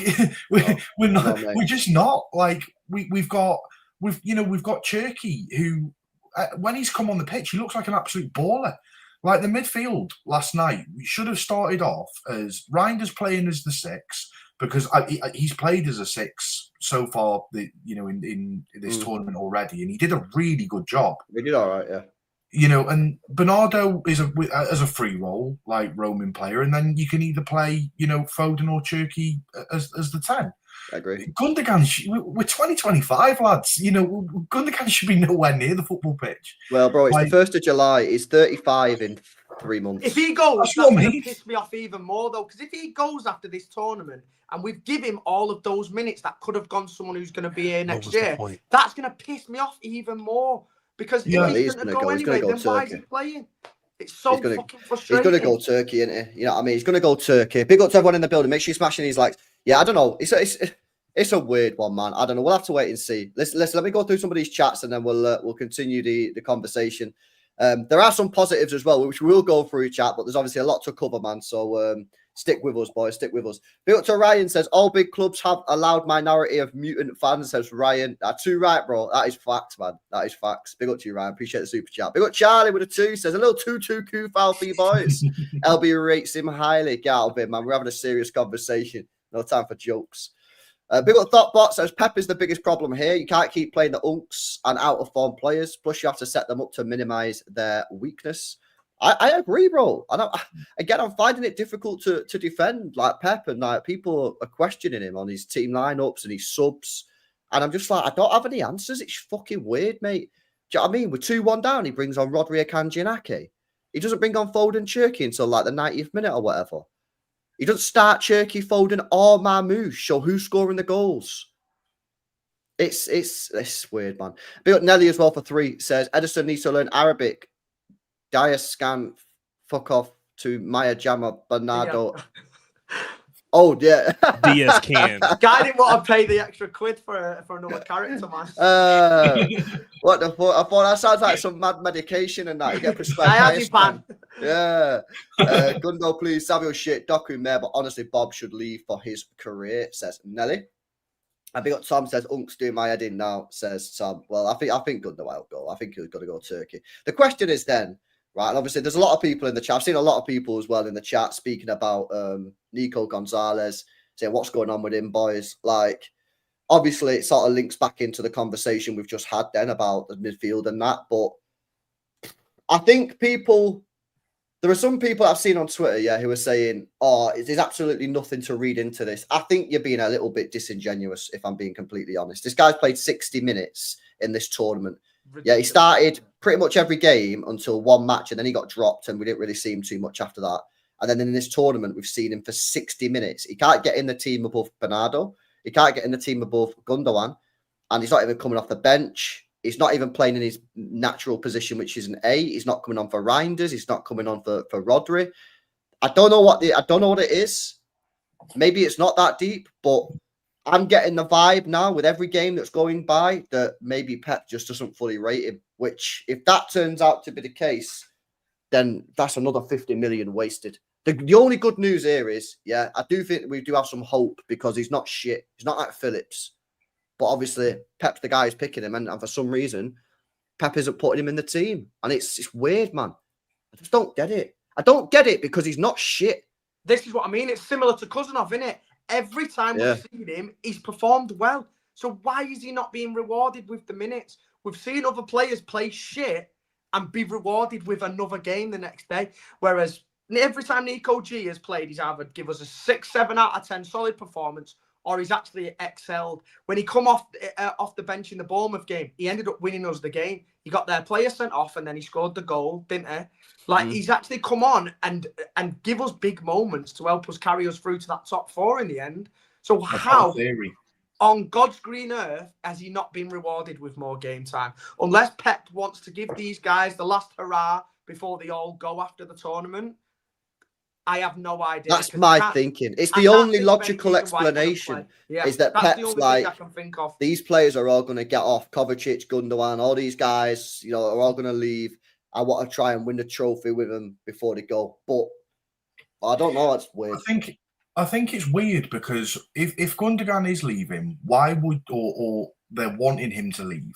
we're not. We're just not. Like, we've got Cherky, who when he's come on the pitch, he looks like an absolute baller. Like, the midfield last night, we should have started off as Reinders playing as the 6, because he's played as a 6 so far, in this tournament already, and he did a really good job. He did all right, yeah. And Bernardo is as a free role, like, roaming player, and then you can either play, Foden or Cherky as the 10. I agree. Gundogan, we're 2025, lads. Gundogan should be nowhere near the football pitch. Well, bro, it's the 1st of July. He's 35 in 3 months. If he goes, that's going to piss me off even more, though, because if he goes after this tournament and we've given him all of those minutes that could have gone to someone who's going to be here next year, that's going to piss me off even more. Because if he's going to go anyway, then why is he playing? It's so fucking frustrating. He's going to go Turkey, isn't he? You know what I mean? He's going to go Turkey. Big up to everyone in the building. Make sure you're smashing these likes. Yeah, I don't know. It's a weird one, man. I don't know. We'll have to wait and see. Let me go through some of these chats, and then we'll continue the conversation. There are some positives as well, which we'll go through chat, but there's obviously a lot to cover, man. So stick with us, boys. Stick with us. Big up to Ryan says, all big clubs have a loud minority of mutant fans, says Ryan. That's too right, bro. That is facts, man. That is facts. Big up to you, Ryan. Appreciate the super chat. Big up Charlie with a 2, says, a little 2-2 coup for you boys. LB rates him highly. Get out of it, man. We're having a serious conversation. No time for jokes. Big up Thoughtbot says, Pep is the biggest problem here. You can't keep playing the unks and out-of-form players. Plus, you have to set them up to minimize their weakness. I agree, bro. I'm finding it difficult to defend like Pep, and like people are questioning him on his team lineups and his subs, and I'm just like, I don't have any answers. It's fucking weird, mate. Do you know what I mean? We're 2-1 down. He brings on Rodri, Akanji, and Ake. He doesn't bring on Foden, Cherky until like the 90th minute or whatever. He doesn't start Cherky, Foden, or Marmoush. So who's scoring the goals? It's weird, man. Big up Nelly as well for 3, says Edison needs to learn Arabic. Dia scan, fuck off to Maya Jama Bernardo. Yeah. Oh yeah, Diaz can. Guy didn't want to pay the extra quid for another character, man. What the fuck? I thought that sounds like some mad medication and that you get prescribed. Yeah. Gundo, please. Savio shit. Doku Mayor, but honestly, Bob should leave for his career, says Nelly. I think Tom says, Unk's doing my head in now, says Tom. Well, I think Gundo will go. I think he's got to go Turkey. The question is then, right, and obviously there's a lot of people in the chat. I've seen a lot of people as well in the chat speaking about Nico Gonzalez, saying what's going on with him, boys. Like, obviously it sort of links back into the conversation we've just had then about the midfield and that. But I think there are some people I've seen on Twitter, yeah, who are saying, oh, there's absolutely nothing to read into this. I think you're being a little bit disingenuous, if I'm being completely honest. This guy's played 60 minutes in this tournament. Yeah, he started pretty much every game until one match, and then he got dropped, and we didn't really see him too much after that. And then in this tournament, we've seen him for 60 minutes. He can't get in the team above Bernardo. He can't get in the team above Gundogan. And he's not even coming off the bench. He's not even playing in his natural position, which is an 8. He's not coming on for Reinders. He's not coming on for Rodri. I don't know what it is. Maybe it's not that deep, but I'm getting the vibe now with every game that's going by that maybe Pep just doesn't fully rate him, which if that turns out to be the case, then that's another 50 million wasted. The only good news here is, yeah, I do think we do have some hope because he's not shit. He's not like Phillips. But obviously, Pep's the guy who's picking him, and for some reason, Pep isn't putting him in the team. And it's weird, man. I just don't get it. I don't get it because he's not shit. This is what I mean. It's similar to Cousinov, isn't it? Every time we've seen him, he's performed well. So why is he not being rewarded with the minutes? We've seen other players play shit and be rewarded with another game the next day. Whereas every time Nico G has played, he's either give us a 6, 7 out of 10 solid performance, or he's actually excelled. When he come off the bench in the Bournemouth game, he ended up winning us the game. He got their player sent off and then he scored the goal, didn't he? Like, he's actually come on and give us big moments to help us carry us through to that top 4 in the end. So how, on God's green earth, has he not been rewarded with more game time? Unless Pep wants to give these guys the last hurrah before they all go after the tournament. I have no idea. That's my thinking. It's the only logical explanation is that Pep's like, these players are all going to get off. Kovacic, Gundogan, all these guys, you know, are all going to leave. I want to try and win the trophy with them before they go. But I don't know. It's weird. I think it's weird because if Gundogan is leaving, why would or they're wanting him to leave?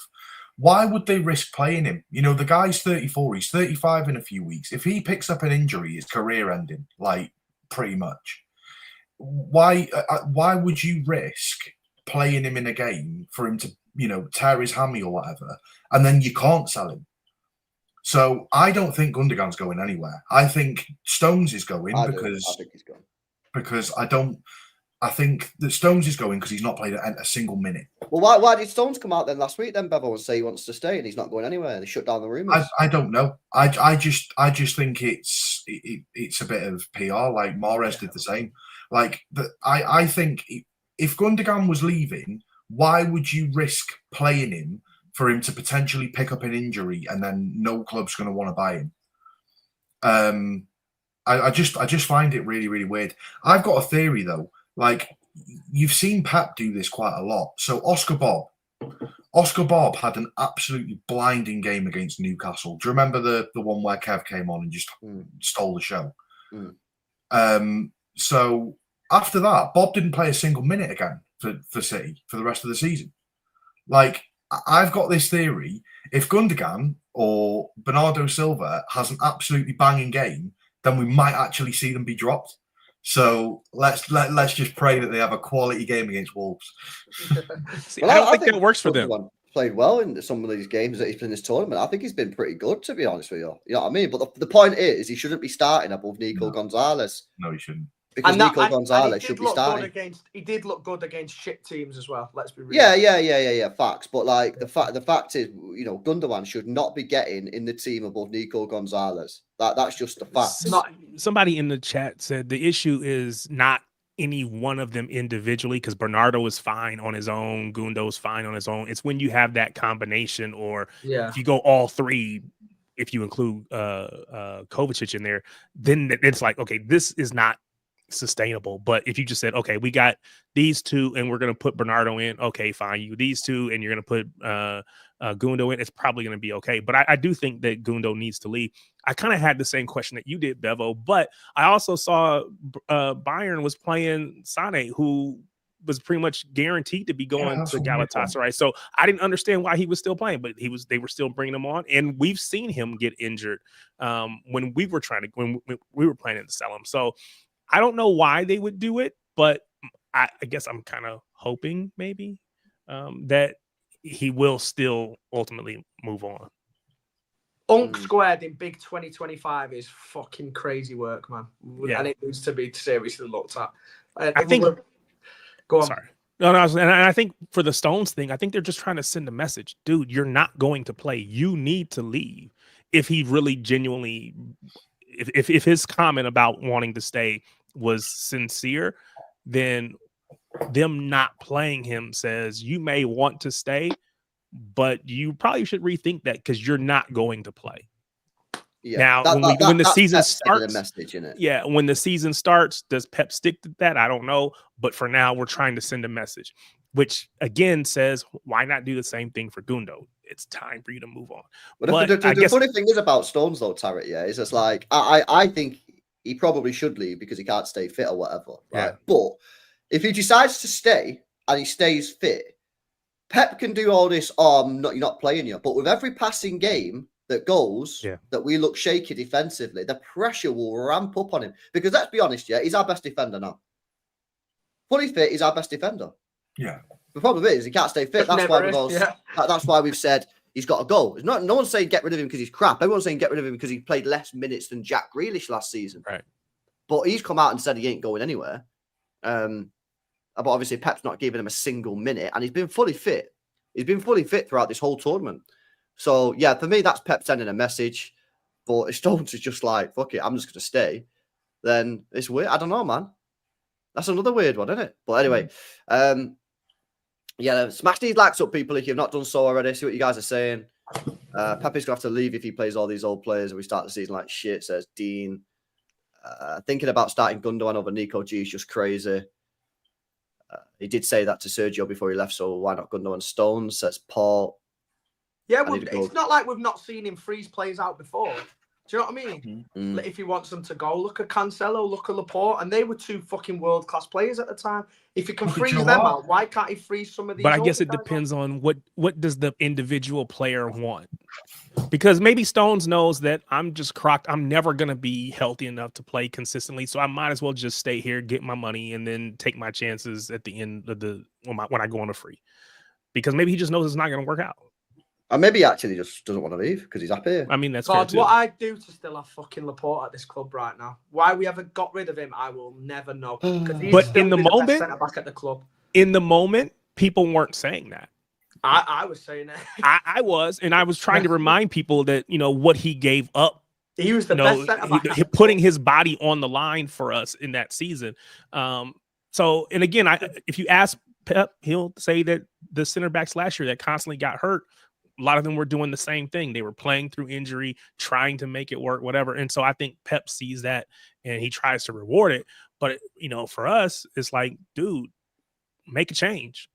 Why would they risk playing him? You know, the guy's 34, he's 35 in a few weeks. If he picks up an injury, his career ending, like, pretty much. Why would you risk playing him in a game for him to, you know, tear his hammy or whatever, and then you can't sell him? So I don't think Gundogan's going anywhere. I think Stones is going I think he's going. Because I think that Stones is going because he's not played a single minute. Well, why did Stones come out then last week then, Bevo, and say he wants to stay and he's not going anywhere? They shut down the rumours. I don't know. I just think it's a bit of PR. Like Mahrez did the same. Like I think if Gundogan was leaving, why would you risk playing him for him to potentially pick up an injury and then no club's going to want to buy him? I just find it really, really weird. I've got a theory though. Like, you've seen Pep do this quite a lot. So Oscar Bob had an absolutely blinding game against Newcastle. Do you remember the one where Kev came on and just stole the show? So after that, Bob didn't play a single minute again for City for the rest of the season. Like, I've got this theory: if Gundogan or Bernardo Silva has an absolutely banging game, then we might actually see them be dropped. So let's just pray that they have a quality game against Wolves. See, I don't think that works for them. Played well in some of these games that he's been in this tournament. I think he's been pretty good, to be honest with you. You know what I mean? But the point is, he shouldn't be starting above Nico Gonzalez. No, he shouldn't. Because Nico Gonzalez should be starting. He did look good against shit teams as well. Let's be real. Yeah. Facts. But like the fact is, you know, Gundogan should not be getting in the team above Nico Gonzalez. That's just a fact. Somebody in the chat said the issue is not any one of them individually, because Bernardo is fine on his own, Gundo's fine on his own. It's when you have that combination, or if you go all three, if you include Kovacic in there, then it's like, okay, this is not sustainable. But if you just said, okay, we got these two and we're going to put Bernardo in, okay, fine, you these two and you're going to put Gundo in, it's probably going to be okay. But I do think that Gundo needs to leave. I kind of had the same question that you did, Bevo, but I also saw Bayern was playing Sane, who was pretty much guaranteed to be going to Galatasaray. So I didn't understand why he was still playing, but they were still bringing him on, and we've seen him get injured when we were planning to sell him. So I don't know why they would do it, but I guess I'm kind of hoping maybe that he will still ultimately move on. Unk squared in big 2025 is fucking crazy work, man. Yeah. And it needs to be seriously looked at. I think. Go on. Sorry. No, and I think for the Stones thing, I think they're just trying to send a message. Dude, you're not going to play. You need to leave. If he really genuinely, if his comment about wanting to stay was sincere, then them not playing him says you may want to stay, but you probably should rethink that because you're not going to play. Yeah. Now, when the season starts, message in it. Yeah, when the season starts, does Pep stick to that? I don't know, but for now, we're trying to send a message, which again says, why not do the same thing for Gundo? it's time for you to move on. But But the funny thing is about Stones, though, Tarrant, yeah, is just like, I think he probably should leave because he can't stay fit or whatever, right? Yeah. But if he decides to stay and he stays fit, Pep can do all this, you're not playing you. But with every passing game that goes, that we look shaky defensively, the pressure will ramp up on him. Because let's be honest, yeah, he's our best defender now. Fully fit, he's our best defender. Yeah. The problem is he can't stay fit. That's why we've said he's got to go. No one's saying get rid of him because he's crap. Everyone's saying get rid of him because he played less minutes than Jack Grealish last season. Right. But he's come out and said he ain't going anywhere. But obviously Pep's not giving him a single minute, and he's been fully fit. He's been fully fit throughout this whole tournament. So yeah, for me, that's Pep sending a message. But if Stones is just like, fuck it, I'm just gonna stay, then it's weird. I don't know, man. That's another weird one, isn't it? But anyway, smash these likes up, people, if you've not done so already. See what you guys are saying. Pepe's gonna have to leave if he plays all these old players and we start the season like shit, says Dean. Thinking about starting Gundogan over Nico G is just crazy. He did say that to Sergio before he left, so why not Gundogan Stones, says Paul. Yeah, it's not like we've not seen him freeze players out before. Do you know what I mean? Mm-hmm. If he wants them to go, look at Cancelo, look at Laporte, and they were two fucking world-class players at the time. If he can freeze them out, why can't he freeze some of these? But I guess it depends on what does the individual player want. Because maybe Stones knows that I'm just crocked. I'm never going to be healthy enough to play consistently. So I might as well just stay here, get my money, and then take my chances at the end of when I go on a free. Because maybe he just knows it's not going to work out. Or maybe he actually just doesn't want to leave because he's happy. I mean, that's God, fair too. what I'd do to still have fucking Laporte at this club right now. Why we haven't got rid of him, I will never know. But in the moment, centre-back at the club. In the moment, people weren't saying that. I was saying that. I was, and I was trying to remind people that, what he gave up. He was the best centre-back. Putting his body on the line for us in that season. So, and again, if you ask Pep, he'll say that the center backs last year that constantly got hurt, a lot of them were doing the same thing. They were playing through injury, trying to make it work, whatever. And so I think Pep sees that and he tries to reward it. But, for us, it's like, dude, make a change.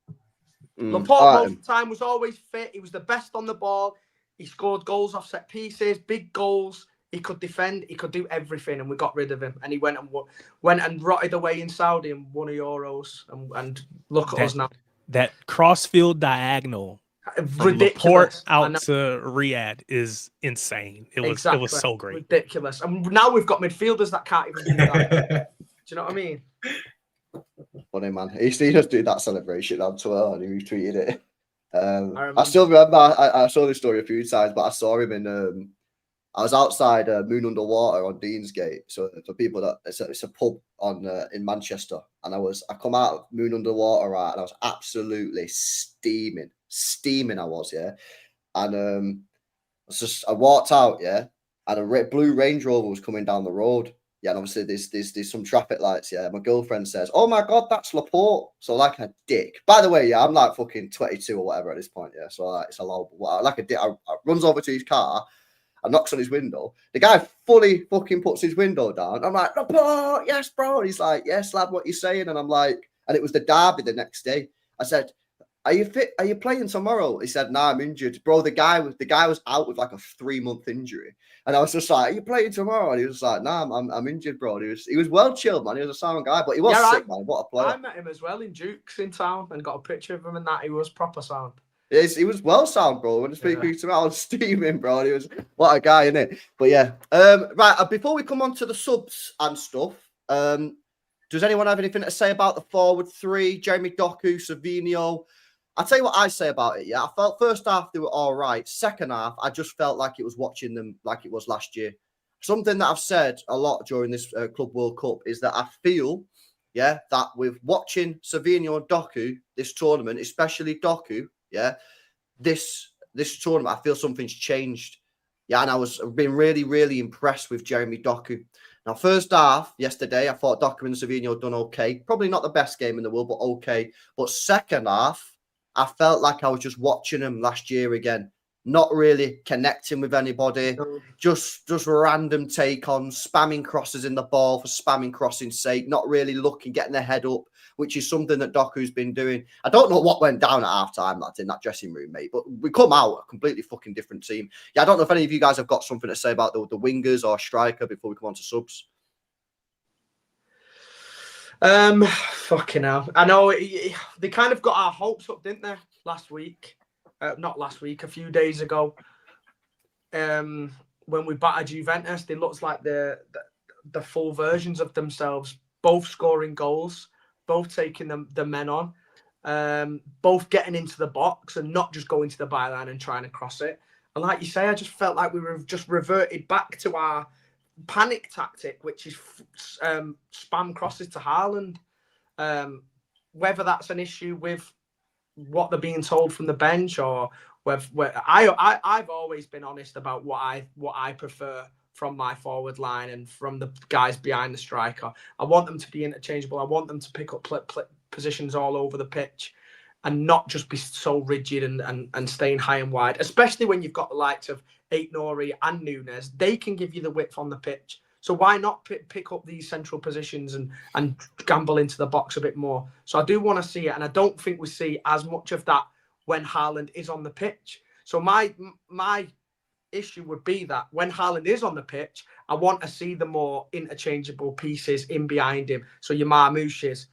Laporte most of the time was always fit. He was the best on the ball. He scored goals off set pieces, big goals. He could defend. He could do everything, and we got rid of him. And he went and rotted away in Saudi and won a Euros. And look at us now. That crossfield diagonal, ridiculous. Laporte out to Riyadh is insane. It was so great, ridiculous. And now we've got midfielders that can't even do that. Do you know what I mean? Funny, man. He seen us do that celebration on Twitter and he retweeted it. I still remember, I saw this story a few times, but I saw him in, I was outside Moon Underwater on Deansgate. So for people that, it's a pub in Manchester. And I come out of Moon Underwater, right, and I was absolutely steaming I was, yeah. And I walked out, yeah, and a blue Range Rover was coming down the road. Yeah, and obviously there's some traffic lights. Yeah, my girlfriend says, "Oh my God, that's Laporte." So like a dick. By the way, yeah, I'm like fucking 22 or whatever at this point. Yeah, so it's allowed. Like a dick. I runs over to his car, and knocks on his window. The guy fully fucking puts his window down. I'm like, "Laporte, yes, bro." And he's like, "Yes, lad, what you saying?" And I'm like, and it was the derby the next day. I said, "Are you fit? Are you playing tomorrow?" He said, "Nah, I'm injured, bro." The guy was out with like a 3-month injury. And I was just like, "Are you playing tomorrow?" And he was like, "Nah, I'm injured, bro." And he was well chilled, man. He was a sound guy, but he was sick, man. What a player. I met him as well in Duke's in town and got a picture of him and that. He was proper sound. He was well sound, bro. When speaking to me, I was steaming, bro. And he was, what a guy, innit? But yeah. Right, before we come on to the subs and stuff, does anyone have anything to say about the forward three? Jeremy Doku, Savinho. I'll tell you what I say about it, yeah. I felt first half they were all right. Second half, I just felt like it was watching them like it was last year. Something that I've said a lot during this Club World Cup is that I feel, yeah, that with watching Savinho and Doku this tournament, especially Doku, yeah, this tournament, I feel something's changed. Yeah, and I've been really, really impressed with Jeremy Doku. Now, first half yesterday, I thought Doku and Savinho done okay. Probably not the best game in the world, but okay. But second half, I felt like I was just watching them last year again. not really connecting with anybody, No. just random take on, spamming crosses in the ball for spamming crossing's sake, not really looking, getting their head up, which is something that Doku's been doing. I don't know what went down at halftime, lads, in that dressing room, mate, but we come out a completely fucking different team. Yeah, I don't know if any of you guys have got something to say about the wingers or striker before we come on to subs. Fucking hell. I know they kind of got our hopes up, didn't they, last week? Not last week, a few days ago. When we battered Juventus, they looked like the full versions of themselves, both scoring goals, both taking the men on, both getting into the box and not just going to the byline and trying to cross it. And like you say, I just felt like we were just reverted back to our panic tactic, which is spam crosses to Haaland. Whether that's an issue with what they're being told from the bench, or whether I've always been honest about what I prefer from my forward line and from the guys behind the striker. I want them to be interchangeable. I want them to pick up positions all over the pitch and not just be so rigid and staying high and wide, especially when you've got the likes of Aït-Nouri and Nunes. They can give you the width on the pitch. So why not pick up these central positions and gamble into the box a bit more? So I do want to see it, and I don't think we see as much of that when Haaland is on the pitch. So my issue would be that when Haaland is on the pitch, I want to see the more interchangeable pieces in behind him. So your Marmoushes,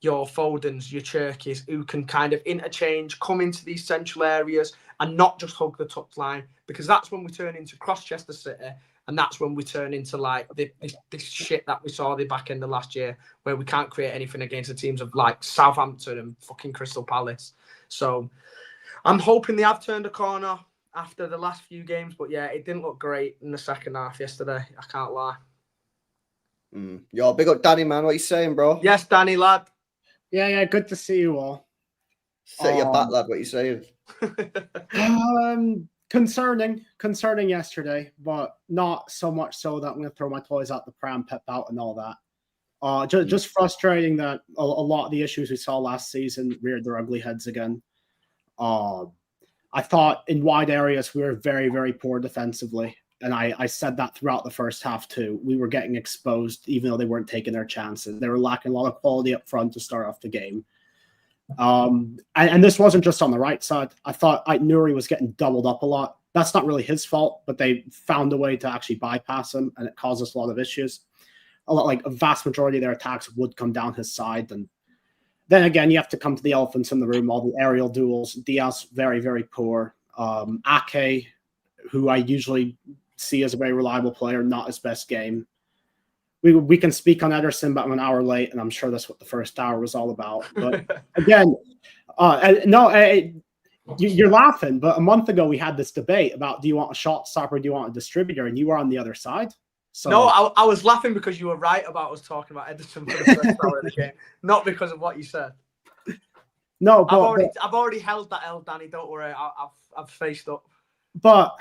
your Fodens, your Cherkis, who can kind of interchange, come into these central areas and not just hug the touchline, because that's when we turn into Cross-Chester City. And that's when we turn into like this shit that we saw the back end of last year, where we can't create anything against the teams of like Southampton and fucking Crystal Palace. So I'm hoping they have turned a corner after the last few games. But yeah, it didn't look great in the second half yesterday. I can't lie. Yo, big up Danny, man. What you saying, bro? Yes, Danny, lad. Yeah, good to see you all. Set your back, lad. What you saying? Concerning yesterday, but not so much so that I'm going to throw my toys out the pram, pep out, and all that. Just frustrating that a lot of the issues we saw last season reared their ugly heads again. I thought in wide areas we were very, very poor defensively, and I said that throughout the first half too. We were getting exposed, even though they weren't taking their chances. They were lacking a lot of quality up front to start off the game. And this wasn't just on the right side. I thought Aït-Nouri was getting doubled up a lot. That's not really his fault, but they found a way to actually bypass him, and it caused us a lot of issues. A vast majority of their attacks would come down his side. And then again, you have to come to the elephants in the room, all the aerial duels. Diaz, very, very poor. Ake, who I usually see as a very reliable player, not his best game. We can speak on Ederson, but I'm an hour late, and I'm sure that's what the first hour was all about. But again, you're laughing, but a month ago we had this debate about, do you want a shot stopper or do you want a distributor? And you were on the other side. So no, I was laughing because you were right about us talking about Ederson for the first hour of the game, not because of what you said. No, I've already held that L, Danny. Don't worry, I've faced up. But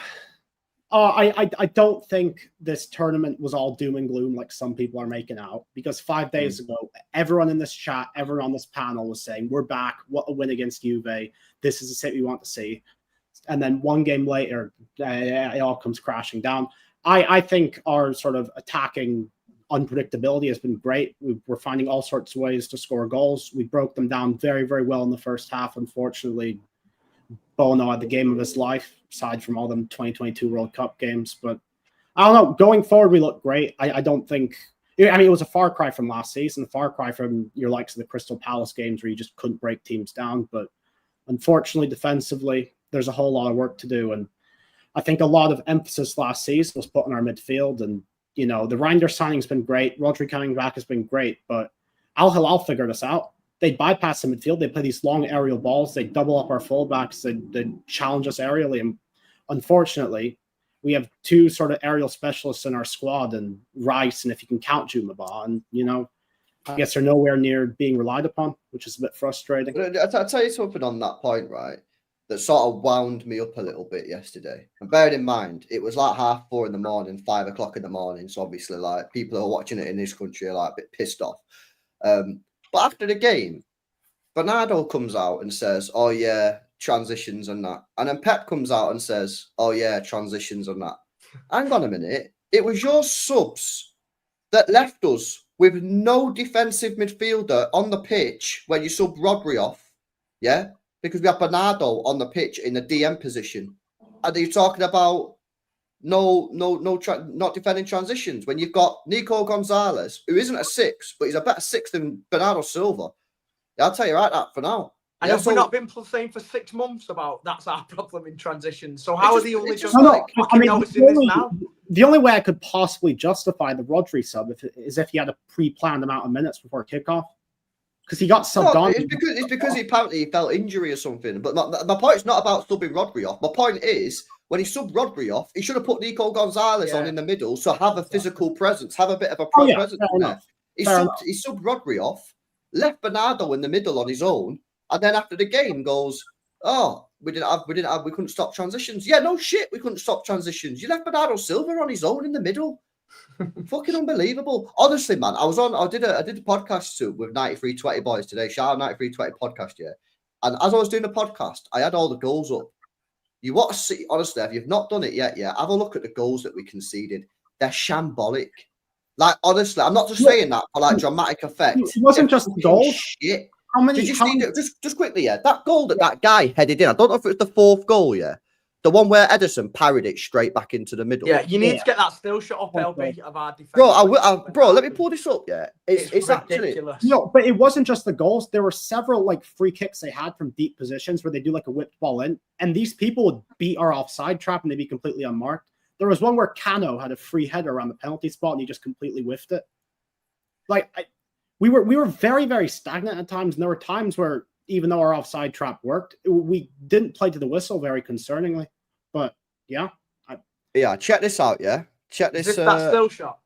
I don't think this tournament was all doom and gloom like some people are making out, because 5 days ago, everyone in this chat, everyone on this panel was saying, we're back, what a win against Juve, this is the City we want to see. And then one game later, it all comes crashing down. I think our sort of attacking unpredictability has been great. We're finding all sorts of ways to score goals. We broke them down very, very well in the first half. Unfortunately, Bono had the game of his life, aside from all them 2022 World Cup games. But I don't know. Going forward, we look great. I don't think... I mean, it was a far cry from last season, a far cry from your likes of the Crystal Palace games where you just couldn't break teams down. But unfortunately, defensively, there's a whole lot of work to do. And I think a lot of emphasis last season was put on our midfield. And, the Reinders signing's been great. Rodri coming back has been great. But Al Hilal figured us out. They bypass the midfield. They play these long aerial balls. They double up our fullbacks. They challenge us aerially. And unfortunately, we have two sort of aerial specialists in our squad, and Rice, and if you can count Jumaba. And, I guess they're nowhere near being relied upon, which is a bit frustrating. I'll tell you something on that point, right, that sort of wound me up a little bit yesterday. And bearing in mind, it was like 4:30 in the morning, 5 o'clock in the morning. So obviously, like, people who are watching it in this country are like a bit pissed off. But after the game, Bernardo comes out and says, oh, yeah, transitions and that. And then Pep comes out and says, oh, yeah, transitions and that. Hang on a minute. It was your subs that left us with no defensive midfielder on the pitch when you sub Rodri off. Yeah? Because we have Bernardo on the pitch in the DM position. And you're talking about not defending transitions when you've got Nico Gonzalez, who isn't a 6, but he's a better 6 than Bernardo Silva. Yeah, I'll tell you right that for now. And yeah, have we not been saying for 6 months about that's our problem in transition? So how are they only just noticing this now? The only way I could possibly justify the Rodri sub is if he had a pre-planned amount of minutes before kickoff. Because he got subbed on. It's because he apparently felt injury or something. But my point is not about subbing Rodri off. My point is, when he subbed Rodri off, he should have put Nico Gonzalez on in the middle, so have a physical presence, have a bit of a presence in there. He subbed Rodri off, left Bernardo in the middle on his own, and then after the game goes, oh, we couldn't stop transitions. Yeah, no shit, we couldn't stop transitions. You left Bernardo Silva on his own in the middle. Fucking unbelievable. Honestly, man, I did a podcast too with 9320 boys today. Shout out 9320 podcast, yeah. And as I was doing the podcast, I had all the goals up. You want to see, honestly, if you've not done it yet, have a look at the goals that we conceded. They're shambolic. Like, honestly, I'm not just saying that for like dramatic effect. It wasn't just goals. Shit. How many? Did you see just quickly, that goal that guy headed in? I don't know if it was the 4th goal, the one where Ederson parried it straight back into the middle. Yeah, you need to get that still shot up, LB, of our defense. Bro, let me pull this up, It's ridiculous. Actually... No, but it wasn't just the goals. There were several like free kicks they had from deep positions where they do like a whipped ball in, and these people would beat our offside trap and they'd be completely unmarked. There was one where Cano had a free header around the penalty spot and he just completely whiffed it. Like, we were very, very stagnant at times, and there were times where even though our offside trap worked, we didn't play to the whistle very concerningly. But check this out. Check this. Is this that still shot?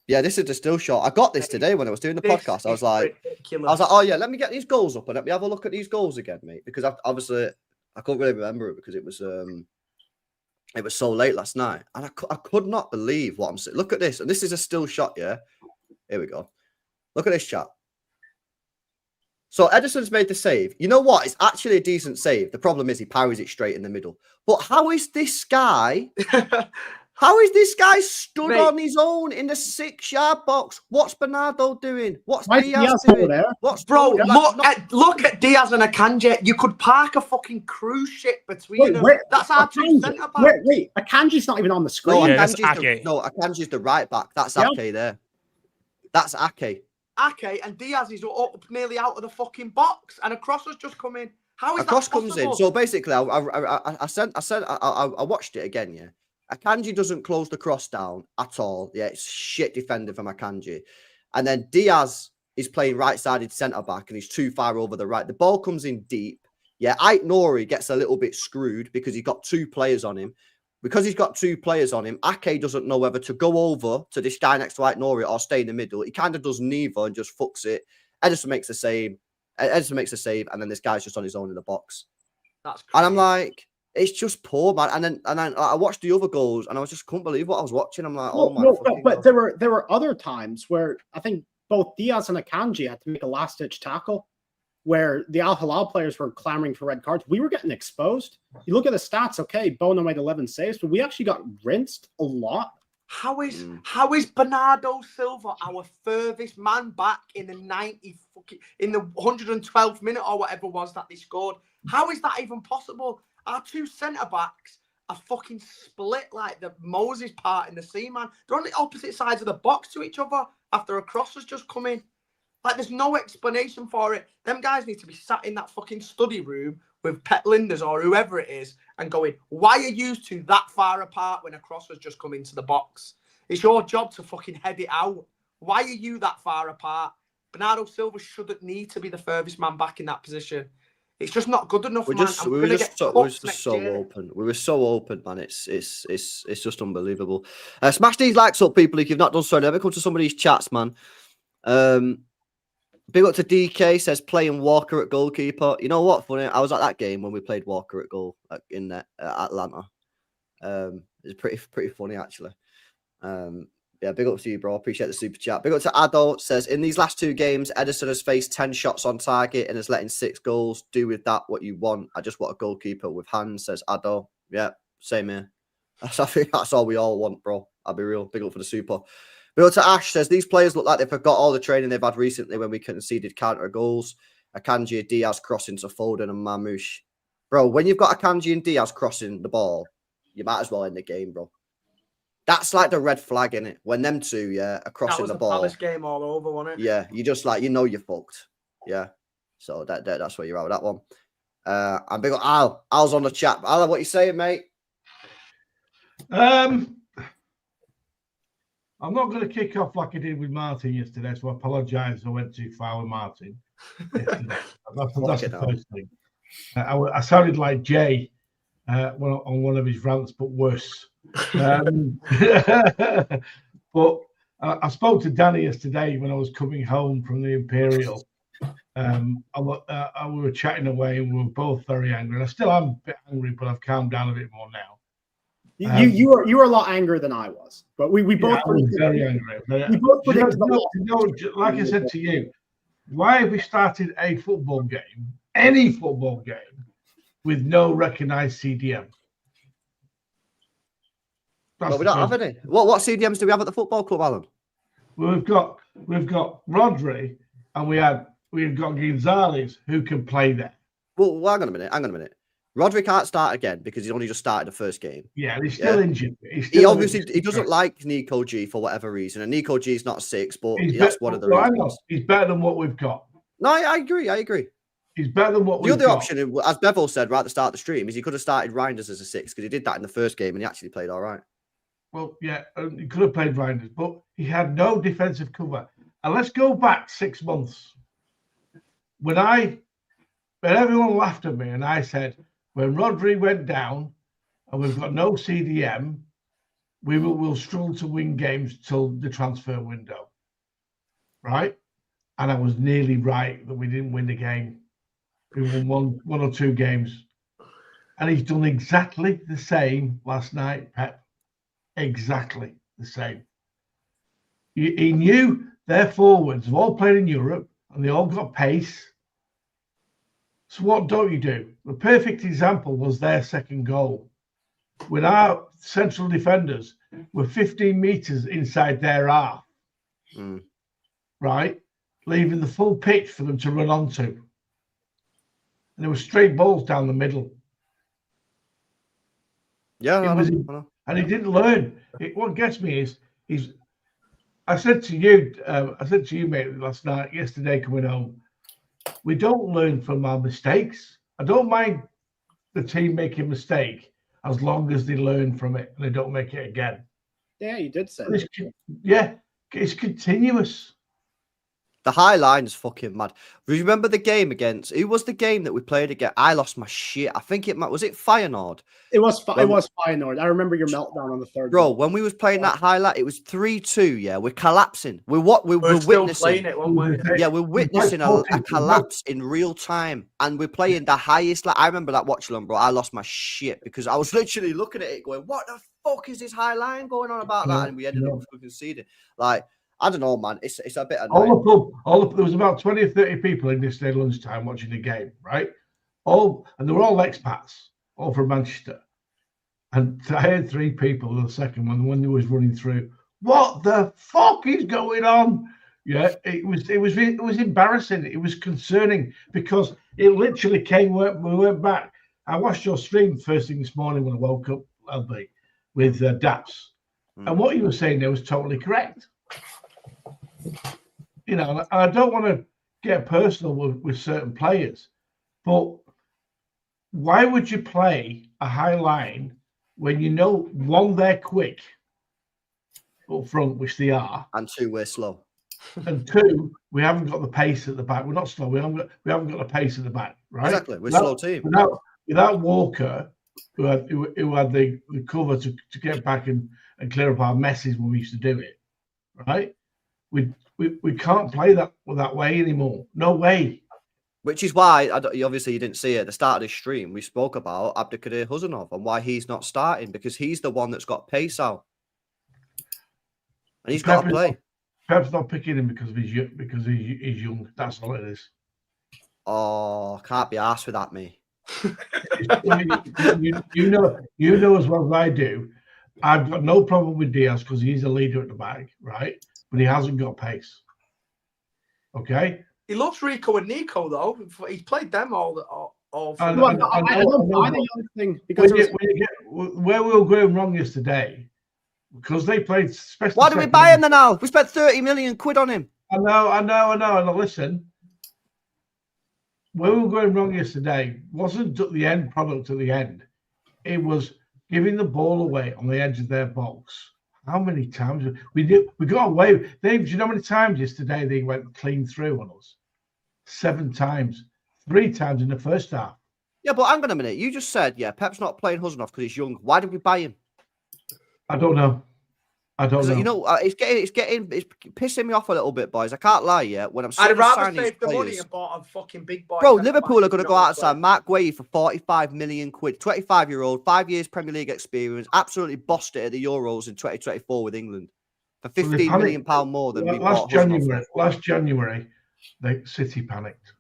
Yeah, this is the still shot. I got this today when I was doing the podcast. I was like, oh yeah, let me get these goals up and let me have a look at these goals again, mate. Because obviously I couldn't really remember it because it was so late last night, and I could not believe what I'm saying. Look at this, and this is a still shot. Yeah, here we go. Look at this chat. So Ederson's made the save. You know what? It's actually a decent save. The problem is he parries it straight in the middle. But how is this guy? How is this guy stood on his own in the 6-yard box? What's Bernardo doing? What's Diaz doing? What's look at Diaz and Akanji. You could park a fucking cruise ship between them. That's our two centre backs. Wait, Akanji's not even on the screen. Akanji's the right back. That's Ake there. That's Ake. Ake and Diaz is up nearly out of the fucking box, and a cross has just come in. How is a cross comes in? So basically, I watched it again. Yeah, Akanji doesn't close the cross down at all. Yeah, it's shit defending from Akanji, and then Diaz is playing right-sided centre back, and he's too far over the right. The ball comes in deep. Yeah, Ait Nouri gets a little bit screwed because he's got 2 players on him. Because he's got 2 players on him, Ake doesn't know whether to go over to this guy next to Ait Nouri or stay in the middle. He kind of does neither and just fucks it. Ederson makes a save, and then this guy's just on his own in the box. That's crazy. And I'm like, it's just poor, man. And then I watched the other goals, and I just couldn't believe what I was watching. I'm like, but there were other times where I think both Diaz and Akanji had to make a last-ditch tackle, where the Al Hilal players were clamoring for red cards. We were getting exposed. You look at the stats, okay, Bono made 11 saves, but we actually got rinsed a lot. How is Bernardo Silva our furthest man back in the 112th minute or whatever it was that they scored? How is that even possible? Our 2 centre backs are fucking split like the Moses part in the sea, man. They're on the opposite sides of the box to each other after a cross has just come in. Like, there's no explanation for it. Them guys need to be sat in that fucking study room with Pet Linders or whoever it is and going, why are you 2 that far apart when a cross has just come into the box? It's your job to fucking head it out. Why are you that far apart? Bernardo Silva shouldn't need to be the furthest man back in that position. It's just not good enough, we were just so open. We were so open, man. It's just unbelievable. Smash these likes up, people, if you've not done so. Let me come to some of these chats, man. Big up to DK, says playing Walker at goalkeeper. You know what? Funny, I was at that game when we played Walker at goal in Atlanta. It's pretty funny actually. Yeah, big up to you, bro. Appreciate the super chat. Big up to Ado. Says, in these last 2 games, Edison has faced 10 shots on target and is letting 6 goals. Do with that what you want. I just want a goalkeeper with hands, says Ado. Yeah, same here. I think that's all we all want, bro. I'll be real. Big up for the super. Big up to Ash. Says, these players look like they forgot all the training they've had recently when we conceded counter goals. Akanji, Diaz crossing to Foden and Mamouche. Bro, when you've got Akanji and Diaz crossing the ball, you might as well end the game, bro. That's like the red flag, innit? When them two, are crossing the ball. That was the Palace game all over, wasn't it? Yeah, you just like, you're fucked. Yeah. So that's where you're at with that one. And big up Al. Al's on the chat. Al, what you saying, mate? I'm not going to kick off like I did with Martin yesterday, so I apologise. I went too far with Martin yesterday. That's the first thing. I sounded like Jay on one of his rants, but worse. But I spoke to Danny yesterday when I was coming home from the Imperial. We were chatting away and we were both very angry. And I still am a bit angry, but I've calmed down a bit more now. You were a lot angrier than I was, but we both were very angry. We both predicted like I said to you, why have we started a football game, any football game, with no recognised CDM? Well, we don't have any. What CDMs do we have at the football club, Alan? Well, we've got Rodri, and we've got Gonzalez who can play there. Well, hang on a minute. Rodri can't start again because he's only just started the first game. Yeah, he's still injured. He obviously doesn't like Nico G for whatever reason, and Nico G is not 6, but that's one of the reasons. He's better than what we've got. No, I agree. He's better than what we've got. The other option, as Bevel said right at the start of the stream, is he could have started Reinders as a 6 because he did that in the first game and he actually played all right. Well, yeah, he could have played Reinders, but he had no defensive cover. And let's go back 6 months. When everyone laughed at me and I said, when Rodri went down and we've got no CDM, we'll struggle to win games till the transfer window. Right? And I was nearly right that we didn't win the game. We won one or 2 games. And he's done exactly the same last night, Pep. Exactly the same. He knew their forwards have all played in Europe and they all got pace. So what don't you do? The perfect example was their second goal. When our central defenders were 15 metres inside their half, right? Leaving the full pitch for them to run onto. And there were straight balls down the middle. Yeah, and he didn't learn. What gets me is I said to you, mate, yesterday coming home, we don't learn from our mistakes. I don't mind the team making a mistake as long as they learn from it and they don't make it again. Yeah, you did say. It's continuous. The high line is fucking mad. Remember the game against? Who was the game that we played against? I lost my shit. I think was it Feyenoord? It was Feyenoord. I remember your meltdown on the third. Bro, when we was playing that highlight, it was 3-2. Yeah, we're collapsing. We're witnessing it one way. Yeah, we're witnessing a collapse in real time, and we're playing the highest. Like I remember that watch along, bro. I lost my shit because I was literally looking at it, going, "What the fuck is this high line going on about that?" And we ended up conceding. Like. I don't know, man. It's a bit annoying. There was about 20 or 30 people in this day lunchtime watching the game, right? And they were all expats, all from Manchester. And I heard 3 people in the second one when they was running through. What the fuck is going on? Yeah, it was embarrassing. It was concerning because it literally came. We went back. I watched your stream first thing this morning when I woke up, LB, with Daps, and what you were saying there was totally correct. You know, I don't want to get personal with certain players, but why would you play a high line when you know, 1, they're quick up front, which they are, and 2, we're slow, and 2, we haven't got the pace at the back. We're not slow. We haven't got the pace at the back, right? Exactly, we're a slow team. Without Walker, who had the cover to get back and clear up our messes when we used to do it, right? We can't play that way anymore. No way. Which is why, obviously you didn't see it at the start of this stream, we spoke about Abdikadir Huzanov and why he's not starting, because he's the one that's got pace out. and he's got to Pep play. Pep's not picking him because he's young. That's all it is. Oh, can't be arsed with that, me. you know as well as I do. I've got no problem with Diaz because he's a leader at the back, right? But he hasn't got pace. Okay. He loves Rico and Nico though. He's played them all. I No, know, I don't buy the young thing because where we were going wrong yesterday, because they played special. Why do we buy him then now? We spent 30 million quid on him. I know. Listen, where we were going wrong yesterday wasn't the end product at the end. It was giving the ball away on the edge of their box. How many times we got away? Do you know how many times yesterday they went clean through on us? 7 times. 3 times in the first half. Yeah, but hang on a minute. You just said, Pep's not playing Huzanov because he's young. Why did we buy him? I don't know. You know, it's pissing me off a little bit, boys. I can't lie, when I'm I'd rather signing save the players, money and bought a fucking big boy. Bro, Liverpool are going to go outside Mark Guehi for 45 million quid. 25-year-old, 5 years Premier League experience, absolutely bossed it at the Euros in 2024 with England for £15 million more than we bought Huzanov. Last January, the City panicked.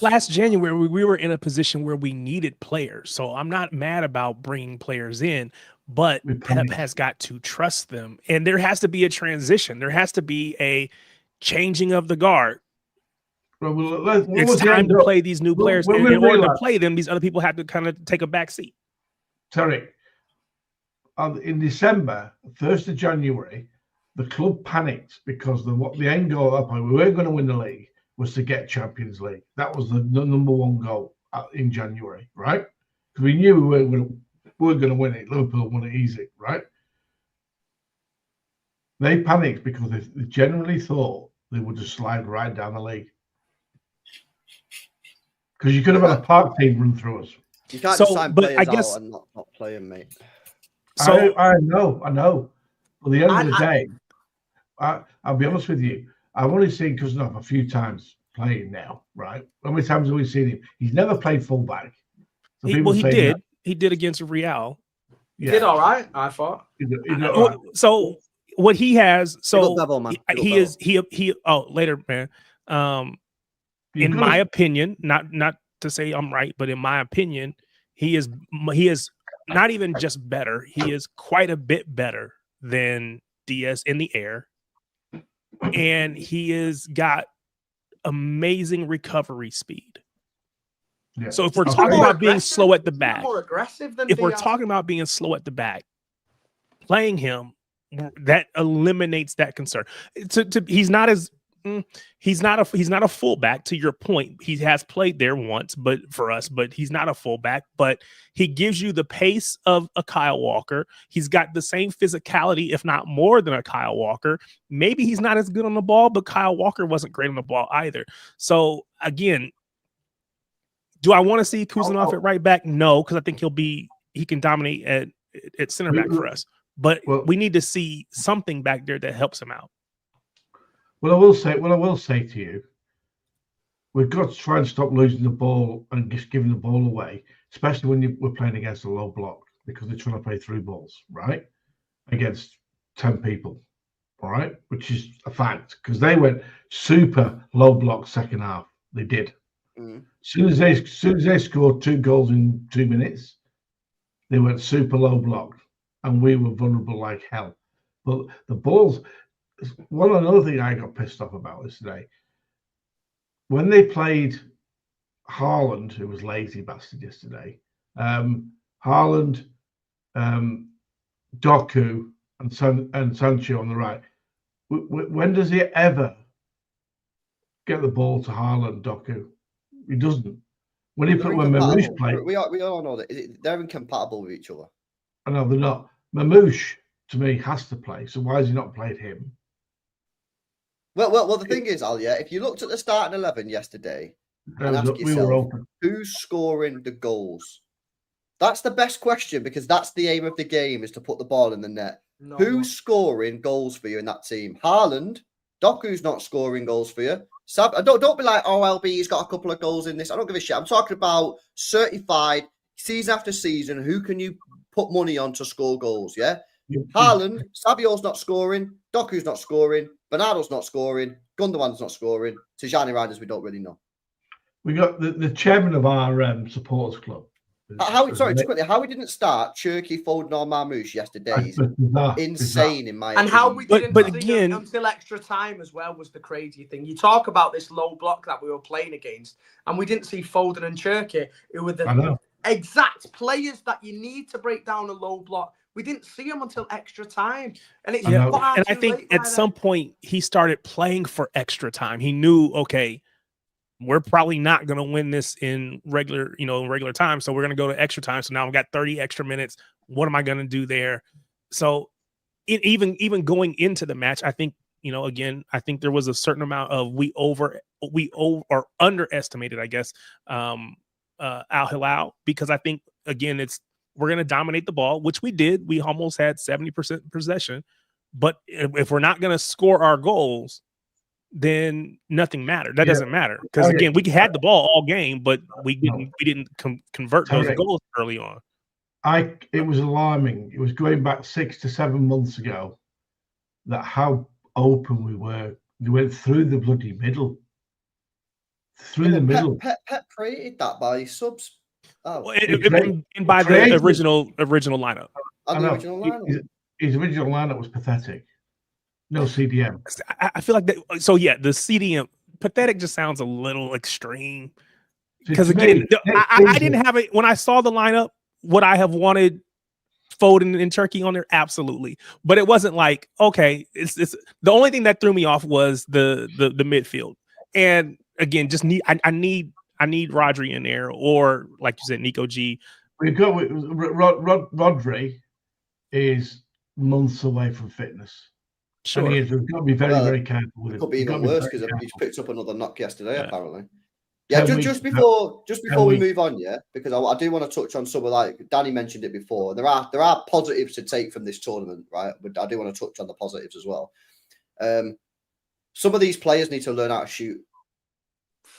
Last January, we were in a position where we needed players. So I'm not mad about bringing players in, but Pep has got to trust them. And there has to be a transition. There has to be a changing of the guard. It's time to play these new players. In order to play them, these other people have to kind of take a back seat. Terry, in December, 1st of January, the club panicked because the end goal at that point, we weren't going to win the league, was to get Champions League. That was the number one goal in January, right? Because we knew we weren't going to win it. Liverpool won it easy, right? They panicked because they generally thought they would just slide right down the league. Because you could have had a park team run through us. You can't just sign players out and not play them, mate. So I know. But at the end of the day, I'll be honest with you. I've only seen Kuznetsov a few times playing now, right? How many times have we seen him? He's never played fullback. So he did. That. He did against Real. He did all right, I thought. He did all right. So what he has, later, man. In my opinion, not to say I'm right, but in my opinion, he is not even just better. He is quite a bit better than Diaz in the air. And he has got amazing recovery speed. Yeah. So if we're talking about being slow at the back, we're talking about being slow at the back, playing him, that eliminates that concern. He's not a fullback, to your point. He has played there once, but he's not a fullback, but he gives you the pace of a Kyle Walker. He's got the same physicality, if not more than a Kyle Walker. Maybe he's not as good on the ball, but Kyle Walker wasn't great on the ball either. So again, do I want to see Kuznetsov at right back? No, because I think he can dominate at center back for us. But we need to see something back there that helps him out. What I will say to you, we've got to try and stop losing the ball and just giving the ball away, especially when we're playing against a low block, because they're trying to play through balls, right? Against 10 people, all right? Which is a fact, because they went super low block second half. They did. As soon as they scored 2 goals in 2 minutes, they went super low block, and we were vulnerable like hell. But the balls... Another thing I got pissed off about yesterday, when they played Haaland, who was lazy bastard yesterday, Haaland, Doku, and Sancho on the right. When does he ever get the ball to Haaland, Doku? He doesn't. When Mamouche played, we all know that they're incompatible with each other. I know they're not. Mamouche, to me, has to play. So why has he not played him? Well, the thing is, Al, if you looked at the starting 11 yesterday and ask yourself, who's scoring the goals? That's the best question, because that's the aim of the game, is to put the ball in the net. Who's scoring goals for you in that team? Haaland. Doku's not scoring goals for you. Don't be like, LB's got a couple of goals in this. I don't give a shit. I'm talking about certified, season after season, who can you put money on to score goals, yeah? Haaland, Savio's not scoring, Doku's not scoring, Bernardo's not scoring, Gundogan's not scoring. Tijani Riders, we don't really know. We got the chairman of our supporters club. Sorry, just quickly, how we didn't start Cherky, Foden, or Marmoush yesterday is insane in my opinion. And how we didn't but see again, them until extra time as well was the crazy thing. You talk about this low block that we were playing against, and we didn't see Foden and Cherky, who were the exact players that you need to break down a low block. We didn't see them until extra time, and it's and I think at some point he started playing for extra time. He knew, okay, we're probably not going to win this in regular time. So we're going to go to extra time. So now I've got 30 extra minutes. What am I going to do there? So even going into the match, I think, again, I think there was a certain amount of we underestimated, I guess, Al Hilal, because I think, again, we're going to dominate the ball, which we did. We almost had 70% possession. But if we're not going to score our goals, then nothing mattered. That doesn't matter, because again, we had the ball all game, but we didn't convert those goals early on. It was alarming. It was going back 6 to 7 months ago that how open we were. We went through the bloody middle. Pep created that by subs. Oh, and by the original lineup. His original lineup was pathetic. No CDM. I feel like that. So yeah, the CDM pathetic just sounds a little extreme. Because again, I didn't have it when I saw the lineup. Would I have wanted Foden and Turkey on there? Absolutely, but it wasn't like, okay. It's the only thing that threw me off was the midfield. And again, just I need Rodri in there, or like you said, Nico G. We've got Rodri is months away from fitness. Sure. And we've got to be very, very careful with it. Could be even worse because he's picked up another knock yesterday, apparently. Yeah, just before we move on, because I do want to touch on some of, like Danny mentioned it before. There are positives to take from this tournament, right? But I do want to touch on the positives as well. Some of these players need to learn how to shoot.